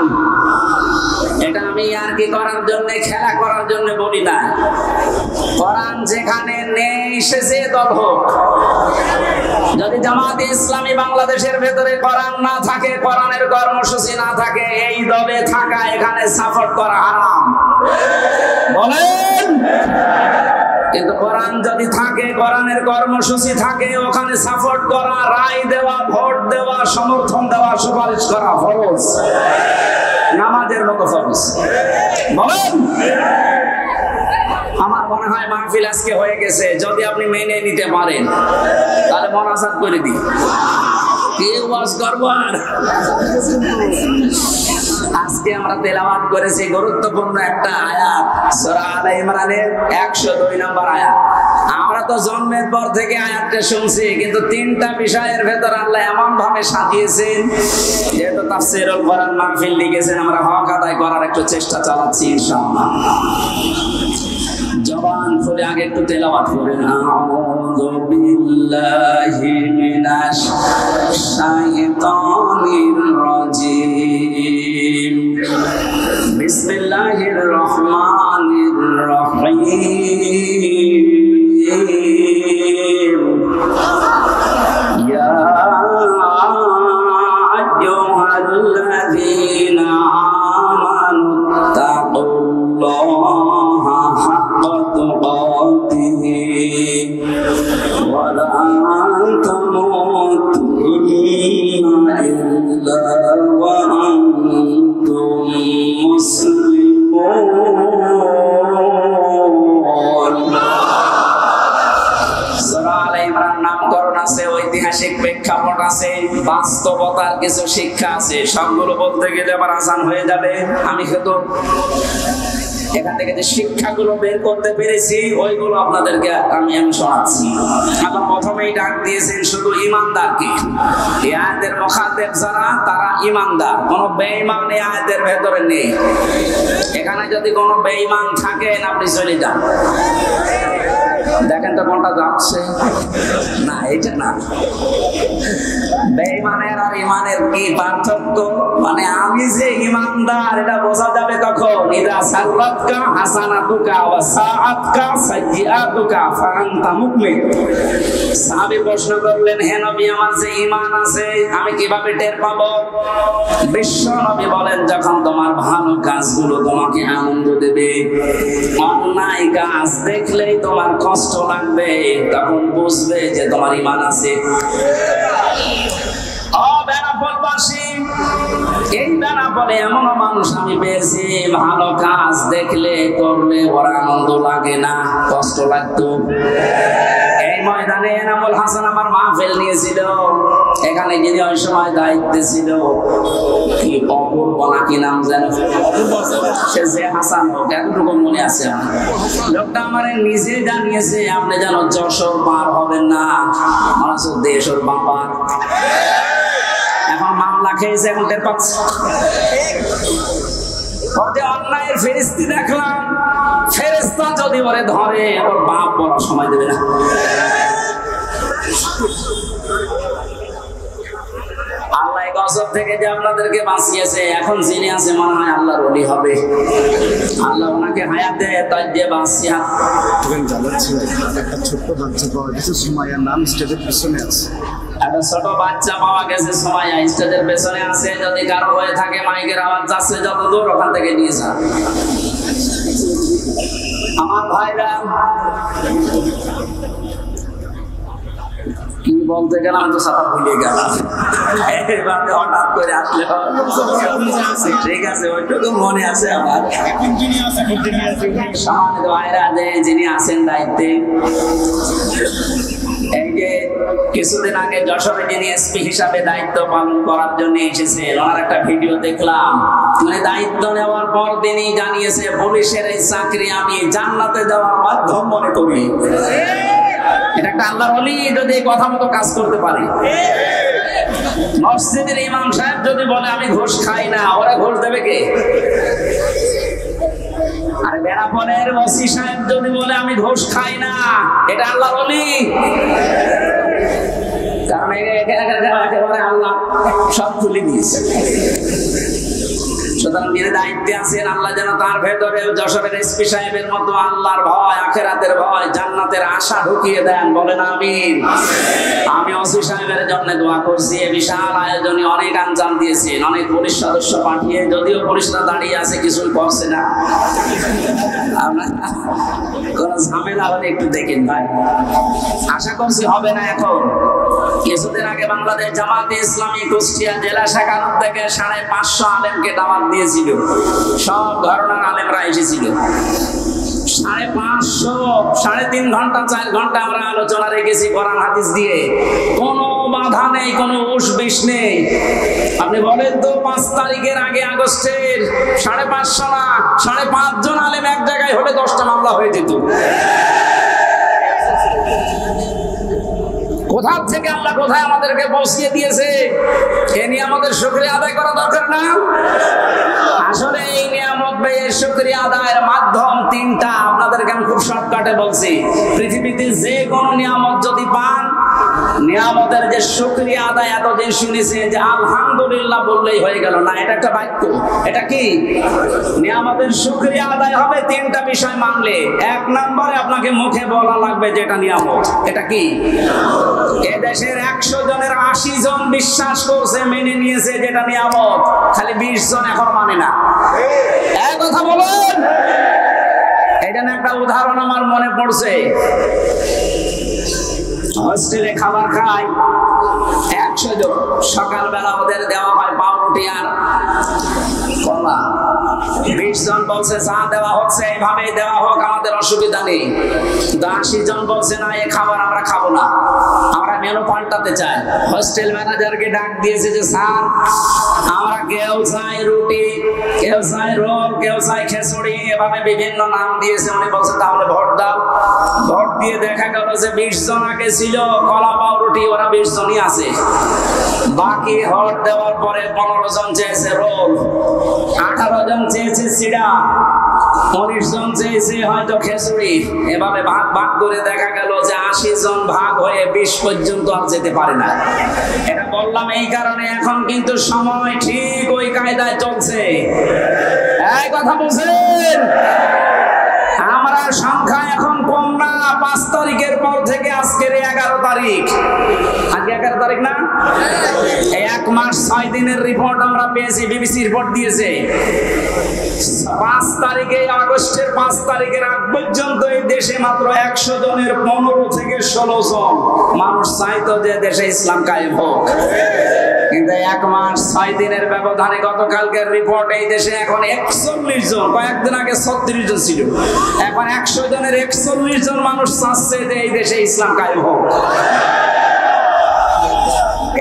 এটা আমি আর কি করার জন্য, খেলা করার জন্য বলি না। কোরআন যেখানে নেই, সে দল হোক। যদি জামাতে ইসলামী বাংলাদেশের ভেতরে কোরআন না থাকে, কোরআনের কর্মসূচি না থাকে, এই দলে থাকা, এখানে সাপোর্ট করা হারাম। বলেন। কিন্তু কোরআন যদি থাকে, কোরআনের কর্মসূচি থাকে, ওখানে সাপোর্ট করা, রায় দেওয়া, ভোট দেওয়া, সমর্থন দেওয়া, সুপারিশ করা ফরজ, নামাজের মতো ফরজ। বলেন। আমার মনে হয় মাহফিল আজকে হয়ে গেছে, যদি আপনি মেনে নিতে পারেন তাহলে মোনাজাত করে দিই। কেউ ওয়াজ করব আর। আজকে আমরা তেলাওয়াত করেছি গুরুত্বপূর্ণ একটা আয়াত, সূরা আলে ইমরানের 102 নম্বর আয়াত। আমরা তো জন্মের পর থেকে আয়াতটা শুনছি, কিন্তু 3টা বিষয়ের ভেতর আল্লাহ এমন ভাবে সাজিয়েছেন, যেহেতু তাফসীরুল কোরআন মাহফিল লিখেছেন, আমরা হক আদায় করার একটু চেষ্টা চালাচ্ছি ইনশাআল্লাহ। জবান খুলে আগে একটু তেলাওয়াত করেন। আউযু বিল্লাহি মিনাশ শাইতানির রাজিম। বিসমিল্লাহির রহমানির রহিম। ইয়া আইয়ুহাল্লাযীনা আমানু তাকুল্লাহা হাক্কা তুকাতিহি ওয়া লা তামুতুন্না ইল্লা ওয়া আনতুম মুসলিমুন। সূরা আলে ইমরান নামকরণ আছে, ঐতিহাসিক প্রেক্ষাপট আছে, বাস্তবতার কিছু শিক্ষা আছে। সবগুলো বলতে গেলে আবার আসান হয়ে যাবে। আমি কিন্তু এখান থেকে যে শিক্ষাগুলো বের করতে পেরেছি, ওইগুলো আপনাদেরকে আমি শোনাচ্ছি। আল্লাহ প্রথমেই ডাক দিয়েছেন শুধু ঈমানদারকে। এই আয়াতের মুখাতাব যারা, তারা ঈমানদার। কোন বেঈমান এই আয়াতের ভেতরে নেই। এখানে যদি কোনো বেঈমান থাকেন, আপনি চলে যান। দেখেন তো কোনটা যাচ্ছে না, এটা না। বেঈমানের আর ইমানের কি পার্থক্য? মানে আমি যে ইমানদার এটা বোঝা যাবে কখন? ইদা সাল্লাতকা হাসানাতুকা ওয়া সাআতকা সাইয়্যাতুকা ফাআনতা মুমিন। সাহাবী প্রশ্ন করলেন, হে নবী, আমার যে ঈমান আছে আমি কিভাবে টের পাবো? বিশ্ব নবী বলেন, যখন তোমার ভালো কাজগুলো তোমাকে আনন্দ দেবে, অন্যায় কাজ দেখলেই তোমার কষ্ট লাগবে, তখন বুঝবে যে তোমার ঈমান আছে। এই বেনাপোলে এমন মানুষ আমি পেয়েছি, ভালো কাজ দেখলে করলে ওর আনন্দ লাগে না, কষ্ট লাগতো। এই ময়দানে এনামুল হাসান আমার মাহফিল নিয়েছিল, এখানে যিনি ওই সময় দায়িত্বে ছিল, কি অপূর্ব নাকি নাম যেন, সে যে হাসান হোক, এতটুকু মনে আছে আমার। লোকটা আমার নিজে জানিয়েছে, আপনি যেন যশোর পার হবেন না, মানুষ দেশের বাবার। এখন মামলা খেয়েছে, এখন টের পাচ্ছে। অন্যায়ের ফেরেশতা দেখলাম, ফেরেশতা যদি ওরে ধরে ওর বাপ বলার সময় দেবে না। আল্লাহ গজব থেকে যে আপনাদেরকে বাঁচিয়েছে, এখন যিনি আছে মনে হয় আল্লাহর ওলি হবে। আল্লাহ ওনাকে হায়াত দেয়, তাই যে বাঁচিয়া একটা ছোট্ট বাচ্চা পাওয়া গেছে, সুমাইয়ার নাম, স্টেজের পিছনে আছে। একটা ছোট বাচ্চা পাওয়া গেছে, সময় স্টেজের পেছনে আছে। যদি কারো হয়ে থাকে, মাইকের আওয়াজ যাচ্ছে যত দূর, ওখান থেকে নিয়ে যান। আমার ভাইরা, কি বলতে গেলাম তো সারা ভুলে গেলাম, হঠাৎ করে আসলে। ঠিক আছে, ওইটুকু মনে আছে আমার। সম্মানিত ভাইরা, যিনি আছেন দায়িত্বে, এই যে কিছুদিন আগে যশোরে যিনি এসপি হিসাবে দায়িত্ব পালন করার জন্য এসেছেন, ওনার একটা ভিডিও দেখলাম। মানে দায়িত্ব নেওয়ার পর তিনি জানিয়েছে, পুলিশের এই চাকরি আমি জান্নাতে যাওয়ার মাধ্যম মনে করি। এটা একটা আল্লাহর ওলি যদি এই কথা মতো কাজ করতে পারে। মসজিদের ইমাম সাহেব যদি বলে আমি ঘুষ খাই না, ওরা ঘুষ দেবে কে? আর বেনাপোলের ওসি সাহেব যদি বলে আমি ঘুষ খাই না, এটা আল্লাহর ওলি। কারণ একেবারে আল্লাহ সব তুলে দিয়েছে। সুতরাং যিনি দায়িত্বে আছেন, আল্লাহ যেন তার ভেতরে যশোরের এসপি সাহেবের মতো আল্লাহর ভয়, আখিরাতের ভয়, জান্নাতের আশা ঢুকিয়ে দেন। বলেন আমিন। আমি ওসি সাহেবের জন্য দোয়া করছি। এই বিশাল আয়োজনে অনেক আঞ্জাম দিয়েছেন, অনেক পুলিশ সদস্য পাঠিয়ে, যদিও পুলিশরা দাঁড়িয়ে আছে, কিছুই করছে না। আপনার কোন ঝামেলা হলে একটু দেখেন ভাই, আশা করছি হবে না। এখন কিছুদিন আগে বাংলাদেশ জামাতে ইসলামী কুষ্টিয়া জেলা শাখার থেকে 550 আলেমকে দাওয়াত দিয়েছিল। সব ধরনের আলেমরা এসেছিল। 550, 3.5 ঘন্টা 4 ঘন্টা আমরা আলোচনা রেখেছি কোরআন হাদিস দিয়ে। কোনো বাধা নেই, কোনো উস-বিস নেই। আপনি বলেন তো, 5 তারিখের আগে আগস্টের 550 না 5.5 জন আলেম এক জায়গায় হলে 10টা মামলা হয়ে যেত। কোথা থেকে আল্লাহ কোথায় আমাদেরকে পৌঁছিয়ে দিয়েছে, এ নিয়ে আমাদের শুকরিয়া আদায় করা দরকার না? আসলে এই নিয়ামত ব্যয়ের শুকরিয়া আদায়ের মাধ্যম 3টা। আপনাদেরকে আমি খুব শর্টকাটে বলছি। পৃথিবীতে যে কোনো নিয়ামত যদি পান, নিয়ামতের যে শুকরিয়া আদায়, এতদিন শুনেছে যে আলহামদুলিল্লাহ বললেই হয়ে গেল না, এটা একটা বাক্য। এটা কি? নিয়ামতের শুকরিয়া আদায় হবে 3টা বিষয় মানলে। 1 নম্বরে আপনাকে মুখে বলা লাগবে যে এটা নিয়ামত। এটা কি? এদেশের 100 জনের 80 জন বিশ্বাস করছে, মেনে নিয়েছে যেটা নিয়ামত, খালি 20 জন এখন মানে না। এই কথা বলেন। এটা একটা উদাহরণ আমার মনে পড়ছে। হোস্টেলে খাবার খায় 100 জন। সকালবেলা ওদের দেওয়া হয় পাউরুটি আর কলা। 20 জন বলছে চা দেওয়া হচ্ছে, এইভাবে দেওয়া হোক, আমাদের অসুবিধা নেই। 80 জন বলছে না, এই খাবার আমরা খাবো না, আমরা মেনু পাল্টাতে চাই। হোস্টেল ম্যানেজারকে ডাক দিয়েছে যে স্যার, আমরা কেউ চাই রুটি, কেউ চাই রোল, কেউ চাই খিচুড়ি, এভাবে বিভিন্ন নাম দিয়েছে। উনি বলছে তাহলে ভোট দাও। ভোট দিয়ে দেখা গেল যে 20 জন আগে ছিল কলা পাউরুটি, ওরা 20 জনই আছে। বাকি ভোট দেওয়ার পরে 15 জন চেয়েছে রোল, 18 জন চেয়েছে সিডা, 19 জন চেয়েছে হয়তো খিচুড়ি, এভাবে ভাগ ভাগ করে দেখা গেল যে 80 জন ভাগ হয়ে 20 পর্যন্ত আর যেতে পারে না। এটা বললাম এই কারণে এখন কিন্তু সময় ঠিক ওই কায়দায় চলছে। এই কথা বুঝেন? আমরা সংখ্যা এখন কম না। 5 তারিখের পর থেকে আজকের 11 তারিখ, আজকে 11 তারিখ না, 1 মাস 6 দিনের রিপোর্ট আমরা পেয়েছি, বিবিসি রিপোর্ট দিয়েছে। 5 তারিখে, আগস্টের 5 তারিখের আগ পর্যন্ত এই দেশে মাত্র 100 জনের 15 থেকে 16 জন মানুষ চাইতো যে দেশে ইসলাম কায়েম হোক। কিন্তু 1 মাস 6 দিনের ব্যবধানে গতকালকের রিপোর্ট এই দেশে এখন 41 জন, কয়েকদিন আগে 36 জন ছিল, এখন 100 জনের 41 জন মানুষ চাচ্ছে যে এই দেশে ইসলাম কায়েম হোক।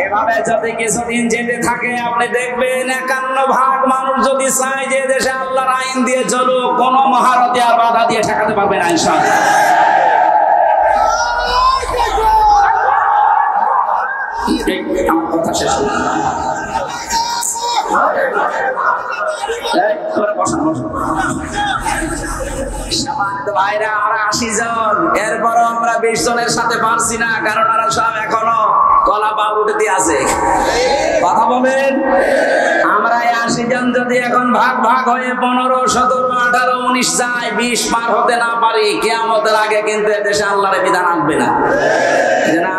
এভাবে যদি কিছুদিন যেতে থাকে আপনি দেখবেন 51 মানুষ যদি চায় যে দেশে আল্লাহর আইন দিয়ে চলুক, কোন মহারথী আর বাধা দিয়ে ঠেকাতে পারবে না ইনশাআল্লাহ। আমার কথা শেষ হলো। ভাইরা আমরা 80 জন, এরপরও আমরা 20 জনের সাথে পারছি না, কারণ ওরা সব এখনো কলা বাবুটিতে আছে। কথা বলেন, আমরা 80 জন যদি এখন ভাগ ভাগ হয়ে 15, 17, 18, 19 যায়, 20 পার হতে না পারি, কিয়ামতের আগে কিন্তু এদেশে আল্লাহর বিধান আসবে না।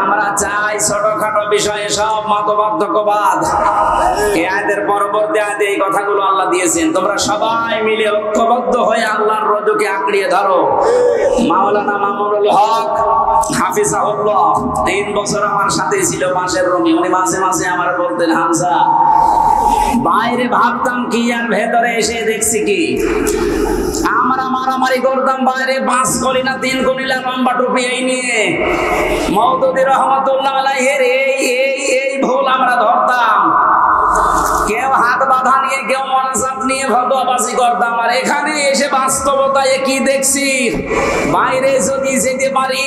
আমরা চাই ছোটখাটো বিষয়ে সব মতপার্থক্যবাদ, এই আয়াতের পরবর্তী আয়াতে এই কথাগুলো আল্লাহ দিয়েছেন, তোমরা সবাই মিলে ঐক্যবদ্ধ হয়ে আল্লাহর রজকে আঁকড়িয়ে ধরো। মাওলানা মামুনুল হক হাফিজাহুল্লাহ 3 বছর আমার সাথে ছিল, পাশের রুমে। উনি মাঝে মাঝে আমার বলতেন, হামজা বাইরে ভাবতাম কি আর ভেতরে এসে দেখছি কি। আমরা মারামারি করতাম বাইরে, 5 কলিনা 3 কলিনা লম্বা টুপি এই নিয়ে। মওদুদি রহমাতুল্লাহ আলাইহির এই ভুল আমরা ধরতাম। কেউ হাত বাঁধা নিয়ে, কেউ মনাজাত নিয়ে ফতোয়াবাজি করতাম। আর এখানে এসে বাস্তবতায় কি দেখছি, বাইরে যদি যেতে পারি,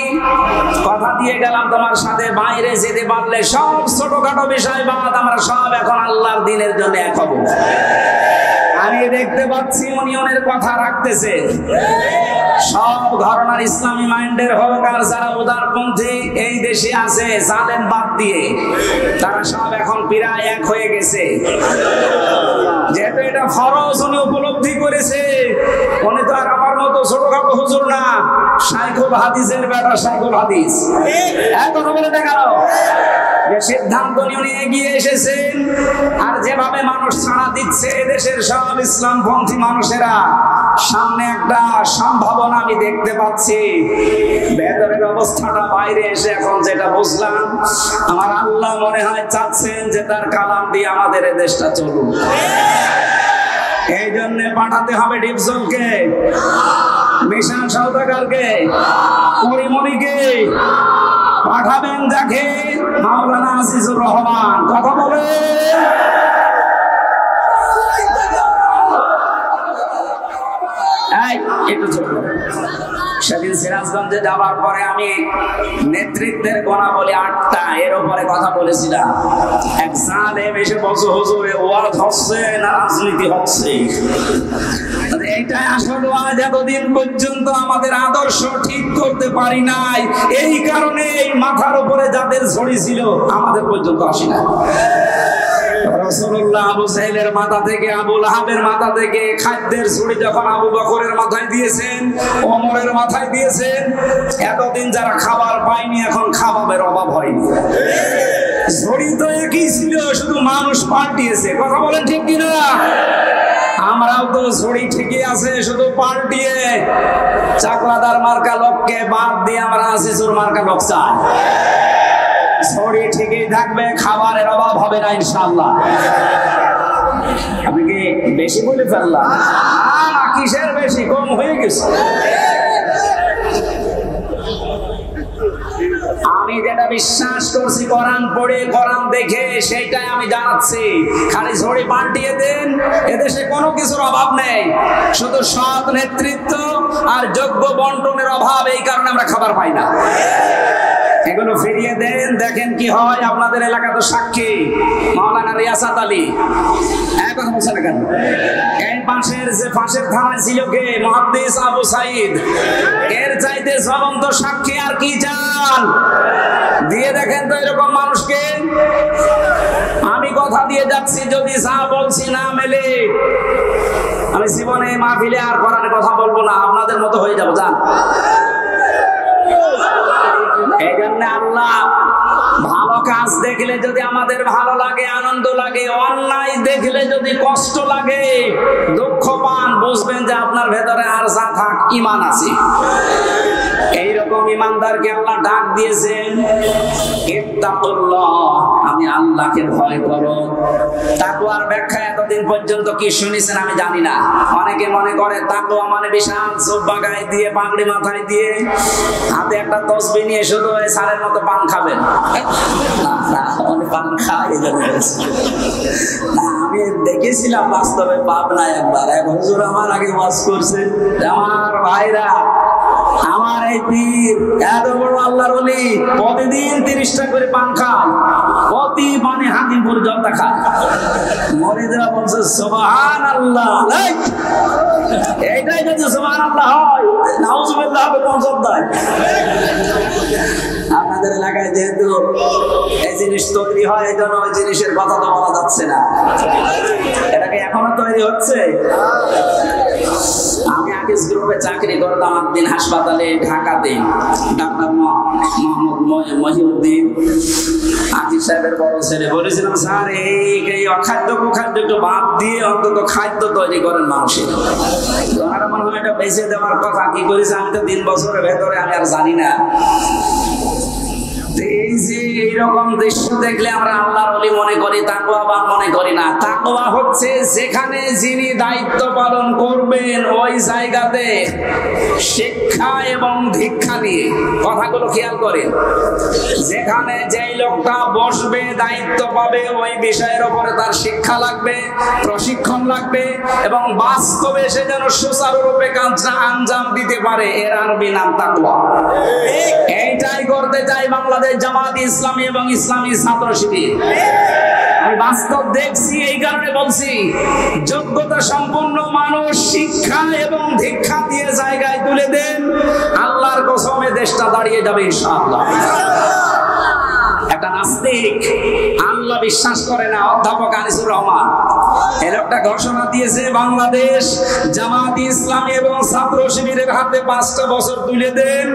কথা দিয়ে গেলাম তোমার সাথে, বাইরে যেতে পারলে সব ছোটখাটো বিষয় বাদ আমরা সব এখন আল্লাহর দ্বীনের জন্য এক হব। আমি দেখতে পাচ্ছি ইউনিয়নের কথা রাখতেছে, সব ঘরানার ইসলামী মাইন্ডের হোক আর যারা উদারপন্থী এই দেশে আছে, জালেম বাদ দিয়ে তারা সব এখন প্রায় এক হয়ে গেছে। যেহেতু এটা ফরজ উনি উপলব্ধি করেছে, উনি তো আর আমার মতো ছোটখাটো হুজুর না, শাইখুল হাদিসের বেটা শাইখুল হাদিস। এক কথা বলে দেখাও যে সিদ্ধান্ত উনি এগিয়ে এসেছেন। আর যেভাবে মানুষ ছাড়া দিচ্ছে এদেশের সব ইসলামপন্থী মানুষেরা, সামনে একটা সম্ভাবনা আমি দেখতে পাচ্ছি। ভেতরের অবস্থাটা বাইরে এসে এখন যেটা বুঝলাম, আমার আল্লাহ মনে হয় চাচ্ছেন যে তার কালাম দিয়ে আমাদের এই দেশটা চলুক। এই জন্য পাঠাতে হবে ডিপজলকে, মিশন সওদাগরকে, পরিমণিকে পাঠাবেন, যাকে মাওলানা আজিজুর রহমান। কথা বলে একটু ছোট। সেদিন সিরাজগঞ্জে যাওয়ার পরে আমি নেতৃত্বের গুণাবলী 8টা এর উপরে কথা বলেছিলাম। এক জালেম এসে বলছে, হুজুর ওয়াজ হচ্ছে না রাজনীতি হচ্ছে? এইটাই আসলে আজ এতদিন পর্যন্ত আমাদের আদর্শ ঠিক করতে পারি নাই, এই কারণে এই মাথার উপরে যাদের ঝড়ি ছিল আমাদের পর্যন্ত আসি না। রাসূলুল্লাহ আবু সাহেলের মাথা থেকে, আবু লাহাবের মাথা থেকে খাদ্যের ছুরি যখন আবু বকরের মাথায় দিয়েছেন, ওমরের মাথায় দিয়েছেন, এতদিন যারা খাবার পায়নি এখন খাবারের অভাব হয়নি। ছড়ি তো একই ছিল, শুধু মানুষ পাল্টিয়েছে। কথা বলেন ঠিক কিনা? আমরাও তো ছড়ি ঠিকই আছে, শুধু পাল্টিয়ে চাকলাদার মার্কা লোককে বাদ দিয়ে আমরা আসিসুর মার্কা লোক চাই। ছড়ি ঠিকই থাকবে, খাবারের অভাব হবে না ইনশাআল্লাহ। আপনি কি বেশি বলে ফেললাম? না, কিসের বেশি, কম হয়ে গেছে। আমি যেটা বিশ্বাস করছি, কোরআন পড়ে কোরআন দেখে, সেইটাই আমি জানাচ্ছি। খালি ঝড়ি পাল্টিয়ে দেন, এদেশে কোনো কিছুর অভাব নেই, শুধু সৎ নেতৃত্ব আর যোগ্য বন্টনের অভাব। এই কারণে আমরা খাবার পাই না। এগুলো ফিরিয়ে দেন, দেখেন কি হয়। আপনাদের এলাকা তো সাক্ষী, মাওলানা রিয়াসাত আলী কথা বলছে না কেন? এই পাশের যে পাশের থানায় ছিল কে, মুহাদ্দিস আবু সাইদ, এর চাইতে জ্বলন্ত সাক্ষী আর কি চান? দিয়ে দেখেন তো এরকম মানুষকে। আমি কথা দিয়ে যাচ্ছি, যদি যা বলছি না মেলে, আমি জীবনে মাহফিলে আর কোরআনে কথা বলবো না, আপনাদের মতো হয়ে যাবো। যান। এই জন্য আল্লাহ ভালো কাজ দেখলে যদি আমাদের ভালো লাগে, আনন্দ লাগে, অন্যায় দেখলে যদি কষ্ট লাগে, দুঃখ পান, বুঝবেন যে আপনার ভেতরে আর যা থাক ঈমান আছে। এইরকম ঈমানদারকে আল্লাহ ডাক দিয়েছেন, ইত্তাকুল্লাহ, আমি আল্লাহকে ভয় করো। তাকওয়ার ব্যাখ্যা এতদিন পর্যন্ত কি শুনেছেন আমি জানি না। অনেকে মনে করে তাকওয়া মানে বিশাল জুব্বা গায়ে দিয়ে, পাগড়ি মাথায় দিয়ে, হাতে একটা তসবিহ নিয়ে শুধু ওই সারের মতো পান খাবেন। পান খাই না, আমি দেখেছিলাম বাস্তবে পাবনায় একবার, এক হুজুর আমার আগে ওয়াজ করছে, আমার ভাইরা, আমার এই পীর এত বড় আল্লাহর ওলি, প্রতিদিন 30টা করে পান খান, প্রতি পানে হাকিমপুর জলটা খান। মুরিদরা বলছে সুবহানাল্লাহ। এইটাই যদি সুবহানাল্লাহ হয়, নাউজুবিল্লাহ হবে কোন শব্দায়? আপনাদের এলাকায় যেহেতু এই জিনিস তৈরি হয়, এই জন্য ওই জিনিসের কথা তো বলা যাচ্ছে না। এটাকে এখনো তৈরি হচ্ছে। আমি আকিস গ্রুপে চাকরি করতাম একদিন হাসপাতালে ঢাকাতে। ডাক্তার মোহাম্মদ মহিউদ্দিন আকিস সাহেবের বড় ছেলে, বলেছিলাম স্যার এই অখাদ্য কুখাদ্য একটু বাদ দিয়ে অন্তত খাদ্য তৈরি করেন মানুষের। ওনারা মনে হয় এটা বেঁচে দেওয়ার কথা। কি করেছে আমি তো 3 বছরের ভেতরে আমি আর জানি না। এই যে এইরকম দৃশ্য দেখলে আমরা আল্লাহর ওলি মনে করি, তাকওয়াবান মনে করি না। তাকওয়া হচ্ছে যেখানে যিনি দায়িত্ব পালন করবেন ওই জায়গাতে শিক্ষা এবং দীক্ষা নিয়ে, কথাগুলো খেয়াল করেন, যেখানে যেই লোকটা বসবে, দায়িত্ব পাবে, ওই বিষয়ের উপরে তার শিক্ষা লাগবে, প্রশিক্ষণ লাগবে, এবং বাস্তবে সে যেন সুচারুরূপে কাজটা আঞ্জাম দিতে পারে। এর আরবি নাম তাকওয়া। এইটাই করতে চাই বাংলাদেশ জামাত ইসলামী এবং ইসলামী ছাত্র শিবির। আমি বাস্তব দেখছি, এই কারণে বলছি, যোগ্যতা সম্পন্ন মানুষ শিক্ষা এবং দীক্ষা দিয়ে জায়গায় তুলে দেন, আল্লাহর কসমে দেশটা দাঁড়িয়ে যাবে ইনশাআল্লাহ। একটা নাস্তিক, আল্লাহ বিশ্বাস করে না, অধ্যাপক আনিসুর রহমান, এর একটা ঘোষণা দিয়েছে, বাংলাদেশ জামাত ইসলামী এবং ছাত্র শিবিরের হাতে 5টা বছর তুলে দেন,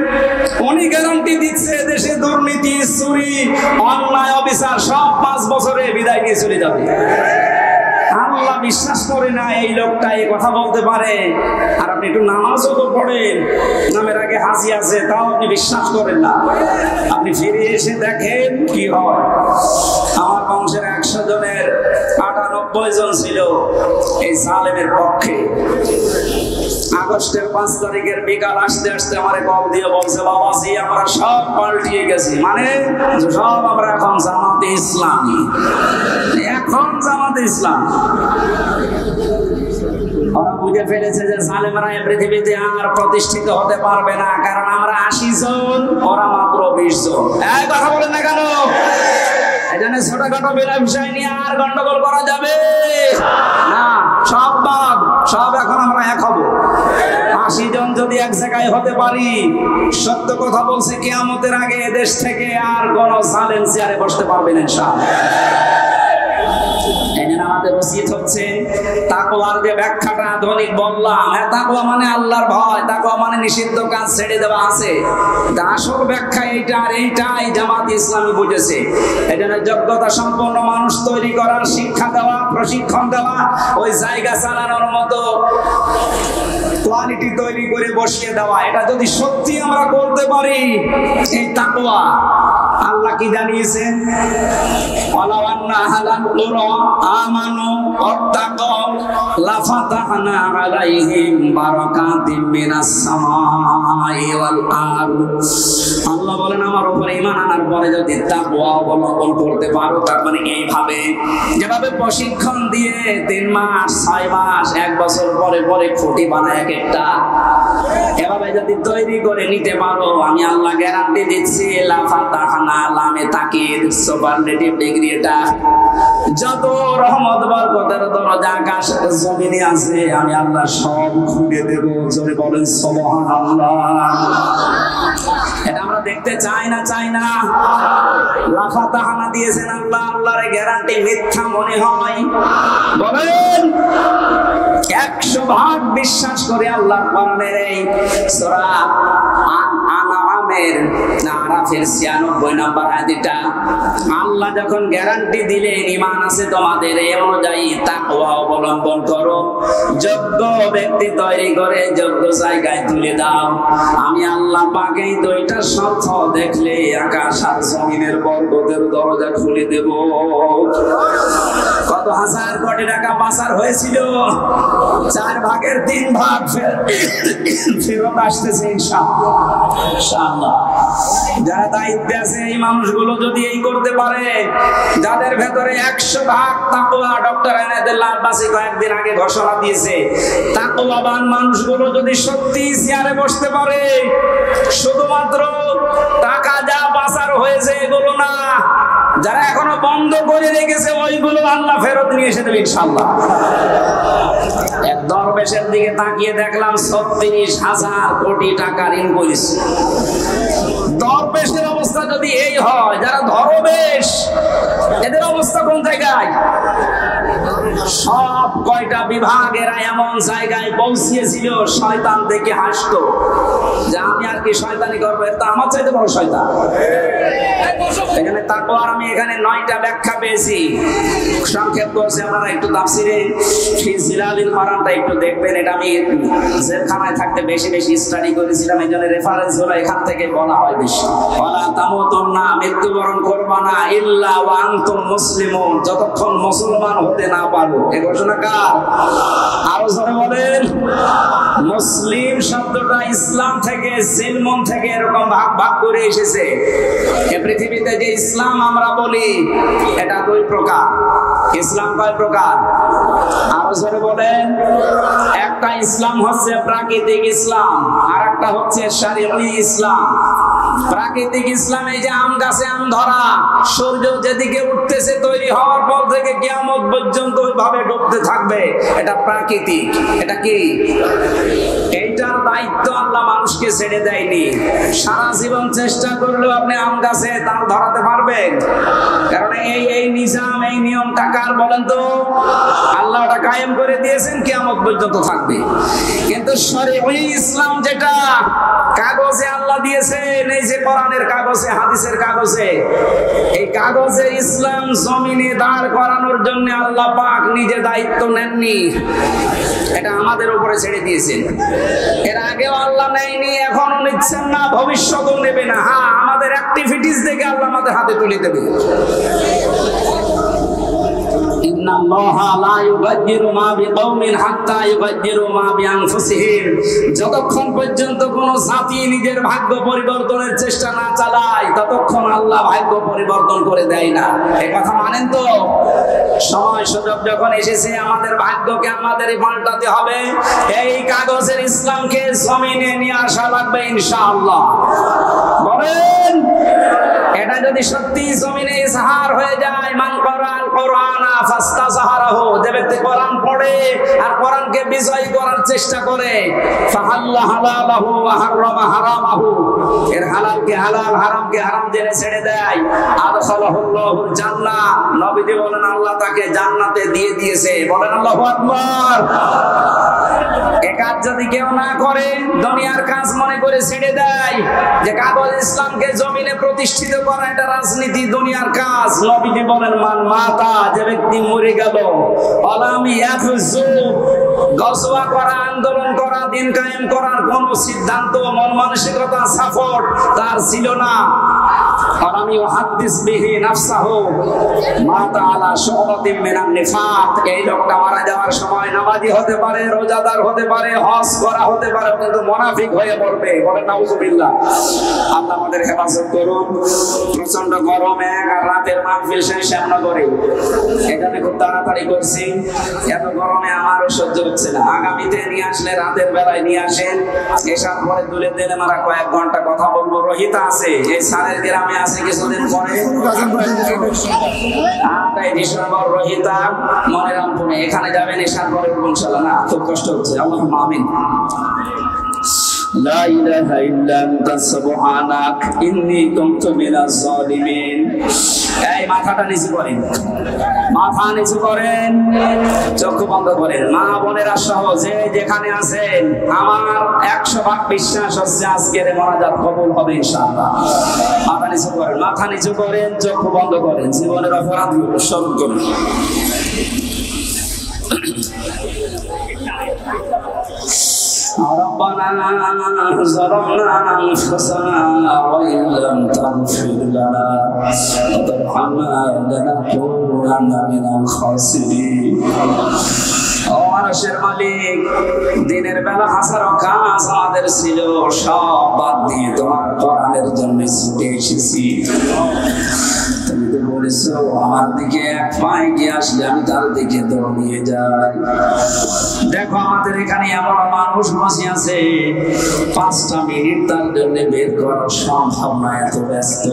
উনি গ্যারান্টি দিচ্ছে দেশে দুর্নীতি, চুরি, অন্যায়, অবিচার সব 5 বছরে বিদায় নিয়ে চলে যাবে। আল্লাহ বিশ্বাস করে না এই লোকটা এই কথা বলতে পারে। আর আপনি একটু নামাজও তো পড়েন, নামের আগে হাজি আছে, তাও আপনি বিশ্বাস করেন না। আপনি ফিরে এসে দেখেন কি হয়। আমার বংশের 100 জনের 98 জন ছিল এই জালেমের পক্ষে। আগস্টের 5 তারিখের বিকাল আসতে আসতে আমার কল দিয়ে বলছে, বাবাজি আমরা সব পাল্টিয়ে গেছি, মানে সব আমরা এখন জামাতে ইসলামী, এখন জামাতে ইসলাম। ওরা বুঝে ফেলেছে যে জালেমরা এই পৃথিবীতে আর প্রতিষ্ঠিত হতে পারবে না, কারণ আমরা 80 জন, ওরা মাত্র 20 জন। এই কথা বলেন না কেন? এখানে ছোটখাটো বিষয় নিয়ে আর গন্ডগোল করা যাবে না। সব বাদ, সব এখন আমরা এক হব। 80 জন যদি এক জায়গায় হতে পারি, সত্য কথা বলছি, কিয়ামতের আগে এদেশ থেকে আর কোন জালেম চেয়ারে বসতে পারবে না ইনশাআল্লাহ। আমাদের উচিত হচ্ছে তাকওয়ার যে ব্যাখ্যাটা আধুনিক বললাম, তাকওয়া মানে আল্লাহর ভয়, তাকওয়া মানে নিষিদ্ধ কাজ ছেড়ে দেওয়া আছে। আসল ব্যাখ্যা এইটা, আর এইটাই জামাত ইসলামী বুঝেছে। এই জন্য যোগ্যতা সম্পন্ন মানুষ তৈরি করার, শিক্ষা দেওয়া, প্রশিক্ষণ দেওয়া, ওই জায়গা চালানোর মতো কোয়ালিটি তৈরি করে বসিয়ে দেওয়া। এটা যদি সত্যি আমরা করতে পারি, এই তাকওয়া, আল্লাহ আল্লাহ কি জানিয়েছেন? ওয়ালাউ আন্না আহলাল কুরা আমানু ওয়াত্তাকাউ লাফাতাহনা আলাইহিম বারাকাতিম মিনাস সামাই ওয়াল আরদ। আল্লাহ বলেন আমার উপরে ঈমান আনার পরে যদি তাকওয়া অবলম্বন করতে পারো, তার মানে এইভাবে যেভাবে প্রশিক্ষণ দিয়ে 3 মাস 6 মাস 1 বছর পরে পরে খুঁটি বানায় এক একটা, এভাবে যদি তৈরি করে নিতে পারো, আমি আল্লাহ গ্যারান্টি দিচ্ছি লাফাতাহনা লামে তাকিদ সুপারলেটিভ ডিগ্রি, এটা যত রহমত বরকতের দরজা আকাশ জমিনে আছে আমি আল্লাহ সব খুলে দেব। জোরে বলেন সুবহানাল্লাহ। এটা আমরা দেখতে চাই না? চাই না? লাফাতাহানা দিয়েছেন আল্লাহ, আল্লাহর গ্যারান্টি মিথ্যা মনে হয়? বলেন 100 ভাগ বিশ্বাস করে আল্লাহর কোরআনের এই সূরা আনআমের আরাফের 96 নম্বর আয়াতটা আল্লাহ যখন গ্যারান্টি দিলেন ঈমান আছে তোমাদের, এই অনুযায়ী তাকওয়া অবলম্বন করো, যোগ্য ব্যক্তি তৈরি করে যোগ্য জায়গায় তুলে দাও, আমি আল্লাহ পাক এই 2টা শর্ত দেখলে আকাশ আর জমিনের বরকতের দরজা খুলে দেব। কত হাজার কোটি টাকা পাচার হয়েছিল, 4 ভাগের 3 ভাগ ফেরত আসতেছে ইনশাআল্লাহ। যারা দায়িত্বে আছে এই মানুষগুলো যদি এই করতে পারে, যাদের ভেতরে 100 ভাগ তাকওয়া, ডক্টর এনায়েতুল্লাহ আব্বাসী কয়েকদিন আগে ঘোষণা দিয়েছে, তাকওয়াবান মানুষগুলো যদি সত্যি চেয়ারে বসতে পারে, শুধুমাত্র টাকা যা পাচার হয়েছে এগুলো না, যারা এখনো বন্ধ করে রেখেছে ওইগুলো আল্লাহ ফেরত নিয়ে এসে দেবে ইনশাআল্লাহ। এক দরবেশের দিকে তাকিয়ে দেখলাম 36,000 কোটি টাকা ঋণ করেছে। দরবেশের অবস্থা যদি এই হয়, যারা ধরবেশ এদের অবস্থা কোন জায়গায়? সব কয়টা বিভাগেরা এমন জায়গায় পৌঁছিয়েছিল, শয়তান দেখে হাসতো যে আমি আর কি শয়তানি করবো, এর তো আমার চাইতে বড় শয়তান। এখানে তারপর আমি এখানে 9টা ব্যাখ্যা পেয়েছি, সংক্ষেপ করছি, আপনারা একটু তাফসিরে ফি জিলালিল মারানটা একটু দেখবেন। এটা আমি জেলখানায় থাকতে বেশি বেশি স্টাডি করেছিলাম, এই জন্য রেফারেন্স হলো এখান থেকে বলা হয় বেশি। ওয়ালা তামুতুন্না, মৃত্যুবরণ করবা না, ইল্লা ওয়া আনতুম মুসলিমুন, যতক্ষণ মুসলমান হতে না পারো। এই ঘোষণা কার? আরো জোরে বলেন। মুসলিম শব্দটা ইসলাম থেকে, সিলমন থেকে এরকম ভাগ ভাগ করে এসেছে। এই পৃথিবীতে যে ইসলাম আমরা বলি এটা 2 প্রকার। ইসলাম কয় প্রকার? আরো জোরে বলেন। একটা ইসলাম হচ্ছে প্রাকৃতিক ইসলাম, আর একটা হচ্ছে শরীয়ী ইসলাম। প্রাকৃতিক ইসলাম এই যে আম গাছে আম ধরা, সূর্য যেদিকে উঠতেছে তৈরি হওয়ার পর থেকে কিয়ামত পর্যন্ত ওইভাবে ডুবতে থাকবে, এটা প্রাকৃতিক। এটা কি? এইটার দায়িত্ব আল্লাহ মানুষকে ছেড়ে দেয়নি। সারা জীবন চেষ্টা করলেও আপনি আম গাছে তার ধরাতে পারবেন? কারণ এই নিজাম, এই নিয়ম টাকার বলেন তো আল্লাহ ওটা কায়েম করে দিয়েছেন, কিয়ামত পর্যন্ত থাকবে। কিন্তু শরীয়ী ইসলাম যেটা কাগজে আল্লাহ দিয়েছেন, এই যে কোরআনের কাগজে, হাদিসের কাগজে, এই কাগজের ইসলাম জমিনে দাঁড় করানোর জন্য আল্লাহ পাক নিজে দায়িত্ব নেননি, এটা আমাদের উপরে ছেড়ে দিয়েছেন। এর আগেও আল্লাহ নেয়নি, এখনো নিচ্ছেন না, ভবিষ্যতেও নেবে না। হ্যাঁ, আমাদের অ্যাক্টিভিটিস দেখে আল্লাহ আমাদের হাতে তুলে দেবে। যতক্ষণ পর্যন্ত কোন জাতি নিজের ভাগ্য পরিবর্তনের চেষ্টা না চালায়, ততক্ষণ আল্লাহ ভাগ্য পরিবর্তন করে দেয় না। এই কথা মানেন তো? সময় সুযোগ যখন এসেছে আমাদের ভাগ্যকে আমাদেরই পাল্টাতে হবে। এই কাগজের ইসলামকে জমিনে নিয়ে আসা লাগবে ইনশাআল্লাহ। বলেন, এটা যদি সত্যি জমিনে ইজহার হয়ে যায়, মান করাল কোরআনা ফাস্তাজহারাহু, যে ব্যক্তি কোরআন পড়ে আর কোরআনকে বিজয় করার চেষ্টা করে, ফাহাল্লা হালালাহু ওয়া হারামা হারামাহু, এর হালালকে হালাল, হারামকে হারাম জেনে ছেড়ে দেয়, আদখালাহুল্লাহুল জান্নাহ, নবীজি বলেন আল্লাহ তাকে জান্নাতে দিয়ে দিয়েছে। বলেন আল্লাহু আকবার। এই কাজ যদি কেউ না করে, দুনিয়ার কাজ মনে করে ছেড়ে দেয়, যে কাগজ ইসলামকে জমিনে প্রতিষ্ঠিত করা এটা রাজনীতি, দুনিয়ার কাজ, নবীজি বলেন মান মাতা, যে ব্যক্তি মরে গেল, আলামি ইয়াফজু, গজওয়া করা, আন্দোলন করা, দিন কায়েম করার কোন সিদ্ধান্ত, মন মানসিকতা, সাপোর্ট তার ছিল না, আলামি ইউহাদ্দিস বিহি নাফসাহু মাতা আলা শু'বাতিন মিনান নিফাক। এই লোকটা মারা যাওয়ার সময় নামাজি হতে পারে, রোজাদার হতে পারে, হজ করা হতে পারে, কিন্তু মুনাফিক হয়ে পড়বে। বলেন নাউযুবিল্লাহ। আল্লাহ আমাদের হেফাজত করুন। প্রচন্ড গরমে আর রাতের মাহফিল শেষ আমরা করি, এখানে খুব তাড়াতাড়ি করছি। এত গরমে আমারও সহ্য হচ্ছে না। আগামীতে নিয়ে আসলে রাতের বেলায় নিয়ে আসেন, এসার পরে তুলে দিলে মারা কয়েক ঘন্টা কথা বলবো। রোহিতা আছে, এই সারের গ্রামে আছে কিছুদিন পরে 8 ডিসেম্বর রোহিতা মনিরামপুরে, এখানে যাবেন এসার পরে ইনশাআল্লাহ। না খুব কষ্ট হচ্ছে, আল্লাহুম্মা আমিন। লা ইলাহা ইল্লা আনতা সুবহানাক ইন্নী কুনতু মিনাজ জালিমিন। এই মাথাটা নিচু করেন, মাথা নিচু করেন, চোখ বন্ধ করেন। মা বোনেরা সহ যে যেখানে আছেন, আমার 100% বিশ্বাস হচ্ছে আজকের মোনাজাত কবুল হবে ইনশাআল্লাহ। মাথা নিচু করেন, মাথা নিচু করেন, চোখ বন্ধ করেন, জীবনের অপরাধগুলো স্মরণ করুন। ربنا ظلمنا أنفسنا وإن لم تغفر لنا وترحمنا لنكونن من الخاسرين। ও আরশের মালিক, দিনের বেলা হাজারো কাজ আমাদের ছিল, সব বাদ দিয়ে তোমার কোরআনের জন্য ছুটে এসেছি। তুমি তো বলেছো আমার দিকে এক পায়ে গিয়ে আসলে আমি তার দিকে দৌড়িয়ে যাই। দেখো আমাদের এখানে এমন মানুষ বসে আছে, 5টা মিনিট তার জন্য বের করা সম্ভব না, এত ব্যস্ত।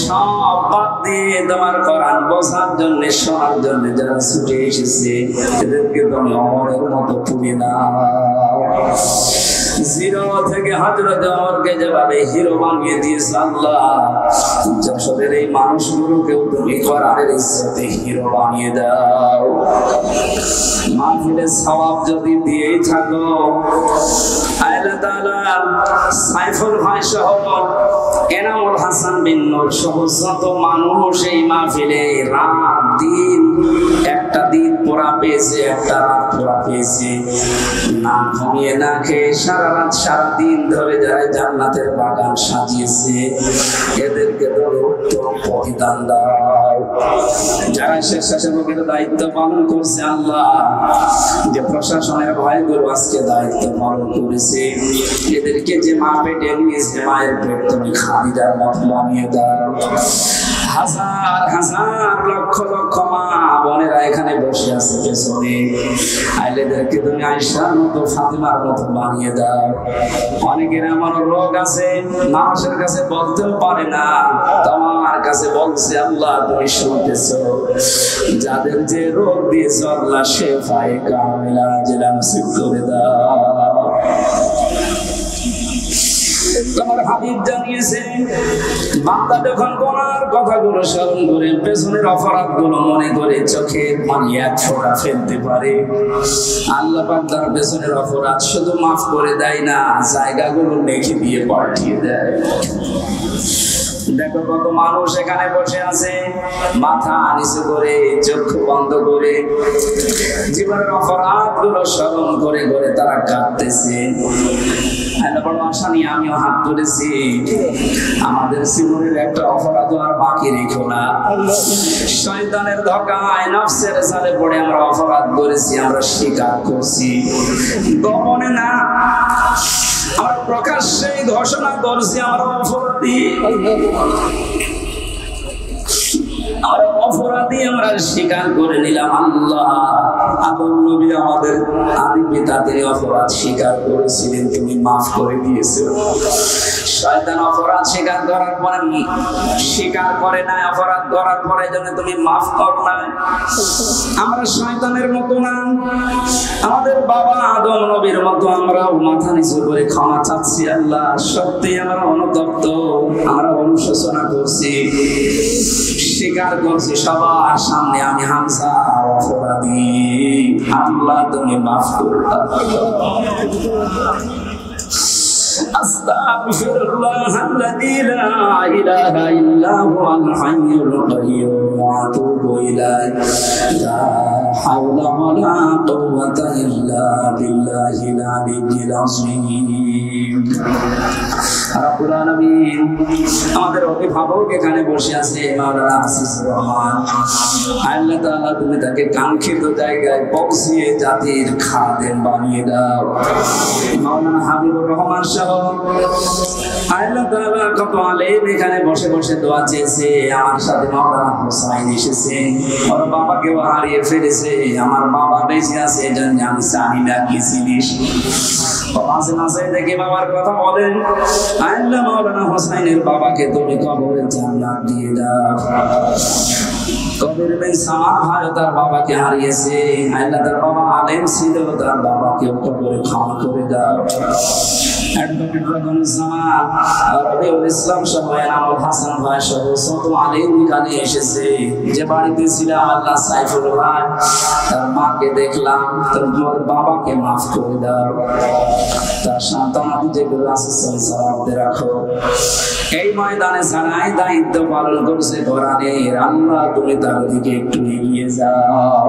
সব বাদ দিয়ে তোমার কোরআন বোঝার জন্য, শোনার জন্য যারা ছুটে এসেছে, এদেরকে তুমি অমরের মতো পুড়ে দাও। জিরো থেকে হযরত ওমরকে যেভাবে হিরো বানিয়ে দিয়েছে আল্লাহ, যশোরের এই মানুষগুলোকেও তুমি কোরআনের ইজ্জতে হিরো বানিয়ে দাও। মাহফিলের সওয়াব যদি দিয়েই থাকো, আল্লাহ তাআলা সাইফুল ভাই সহ এনামুল হাসান বিন নূর সহ যত মানুষ এই মাহফিলে রাত দিন, একটা দিন পুরা পেয়েছে, একটা রাত পুরা পেয়েছে, না ঘুমিয়ে না খেয়ে সারা রাত সারা দিন ধরে যারা জান্নাতের বাগান সাজিয়েছে, এদেরকে ধরে উত্তম প্রতিদান দাও। যারা স্বেচ্ছাসেবকের দায়িত্ব পালন করছে আল্লাহ, যে প্রশাসনের ভাইগুলো আজকে দায়িত্ব পালন করেছে, এদেরকে যে মা পেটে নিয়েছে, মায়ের পেট তুমি খাদিজার মত বানিয়ে দাও। হাজার হাজার লক্ষ লক্ষ মা বোনেরা এখানে বসে আছে পেছনে, আইলেদেরকে তুমি আয়েশার মতো, ফাতিমার মতো বানিয়ে দাও। অনেকের এমন রোগ আছে মানুষের কাছে বলতেও পারে না, তোমার কাছে বলছে আল্লাহ তুমি শুনতেছো। যাদের যে রোগ দিয়েছো আল্লাহ শেফায়ে কামিলা জেলা নসিব করে দাও। তোমার হাবিব জানিয়েছে, বান্দা যখন গুনার কথাগুলো স্মরণ করে, পেছনের অপরাধগুলো মনে করে, চোখের পানি এক ফোঁটা ফেলতে পারে, আল্লাহ পাক তার পেছনের অপরাধ শুধু মাফ করে দেয় না, জায়গাগুলো লিখে দিয়ে পাঠিয়ে দেয়। দেখো কত মানুষ এখানে বসে আছে, মাথা নিচু করে, চক্ষু বন্ধ করে, জীবনের অপরাধগুলো স্মরণ করে করে তারা কাঁদতেছে। বড় আশা নিয়ে আমিও হাত তুলেছি, আমাদের জীবনের একটা অপরাধ আর বাকি রেখো না। শয়তানের ধোঁকায়, নফসের জালে পড়ে আমরা অপরাধ করেছি, আমরা স্বীকার করছি, গোপনে না, আমরা প্রকাশ্যে ঘোষণা করছি আমরা অপরাধী। আমরা অপরাধী, আমরা স্বীকার করে নিলাম। আল্লাহ আদম নবী আমাদের আদি পিতা, তিনি অপরাধ স্বীকার করেছিলেন, তুমি মাফ করে দিয়েছো। শয়তান অপরাধ স্বীকার করার পরে স্বীকার করে না, অপরাধ করার পরে জন্য তুমি মাফ করো না। আমরা শয়তানের মতো না, আমাদের বাবা আদম নবীর মতো আমরাও মাথা নিচু করে ক্ষমা চাচ্ছি। আল্লাহ সত্যি আমরা অনুতপ্ত, আমরা অনুশোচনা করছি, স্বীকার করছি সবার সামনে আমি হামজা অপরাধী, আল্লাহ তুমি মাফ করো। আস্তাগফিরুল্লাহাল্লাযী লা ইলাহা ইল্লা হুয়াল হাইয়ুল কাইয়্যুম ওয়া আতুবু ইলাইহি লা হাওলা ওয়ালা কুওয়াতা ইল্লা বিল্লাহিল আলিয়্যিল আযীম। রব্বুল আলামিন আমাদের অভিভাবক এখানে বসে আছে মাওলানা আসিফুর রহমান, আল্লাহ তাআলা তুমি তাকে কাঙ্ক্ষিত জায়গায় পৌঁছিয়ে জাতির খাদেম বানিয়ে দাও। মাওলানা হাবিবুর রহমান সহ আল্লাহ তাআলা কত আলেম এখানে বসে বসে দোয়া চেয়েছে। আমার সাথে মাওলানা হোসাইন এসেছে, ওর বাবাকেও হারিয়ে ফেলেছে, আমার বাবা বেঁচে আছে এজন্য আমি জানি না কি জিনিস। মাঝে মাঝে দেখে বাবার কথা বলেন, আল্লাহ মাওলানা হোসাইনের বাবাকে তুমি কবরে জান্নাত দিয়ে দাও। কবির বিন সামাদ ভাই তার বাবাকে হারিয়েছে, আল্লাহ তার বাবা আলেম ছিল, তার বাবাকে কবরে ক্ষমা করে দাও। অ্যাডভোকেট রতন সামাদ, রবিউল ইসলাম সহ এনামুল হাসান ভাই সহ শত আলেম এখানে এসেছে। যে বাড়িতে ছিলাম আল্লাহ সাইফুল ভাই, তার মাকে দেখলাম, তার বাবাকে মাফ করে দাও। তার সন্তানাদি যেগুলো আছে সালাতে রাখো। এই ময়দানে যারাই দায়িত্ব পালন করছে কোরআনের, আল্লাহ তুমি তার দিকে একটু এগিয়ে যাও।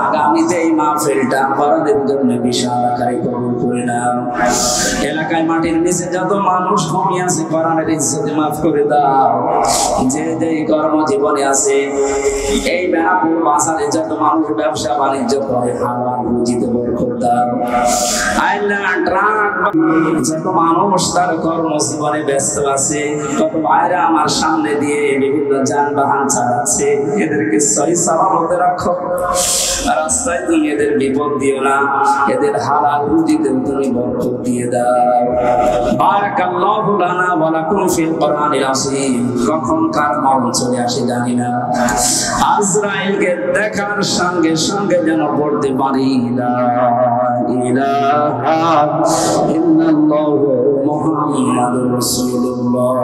আগামীতে এই মাহফিলটা কোরআনের জন্য বিশাল আকারে কবুল করে নাও। এলাকায় মাটির নিচে যত মানুষ ঘুমিয়ে আছে কোরআনের ইজ্জতে মাফ করে দাও। যে যে কর্মজীবনে আছে এই ব্যাপক বাজারে যত মানুষ ব্যবসা বাণিজ্য করে হালাল রুজিতে বরকত দাও। আল্লাহ ট্রাক যত মানুষ তার কর্মজীবনে ব্যস্ত আছে, কত ভাইরা আমার সামনে দিয়ে বিভিন্ন যানবাহন চালাচ্ছে, এদেরকে সহি সালামতে রাখো। রাস্তায় তুমি এদের বিপদ দিও না, এদের হালাল রুজিতে তুমি বরকত দিয়ে দাও। বারাকাল্লাহু লানা ওয়া লাকুম ফিল কোরআনিল আযীম। কখন কার মরণ চলে আসে জানি না, আজরাইলকে দেখার সঙ্গে সঙ্গে যেন পড়তে পারি লা ইলাহা ইল্লাল্লাহু মুহাম্মাদুর রাসূলুল্লাহ।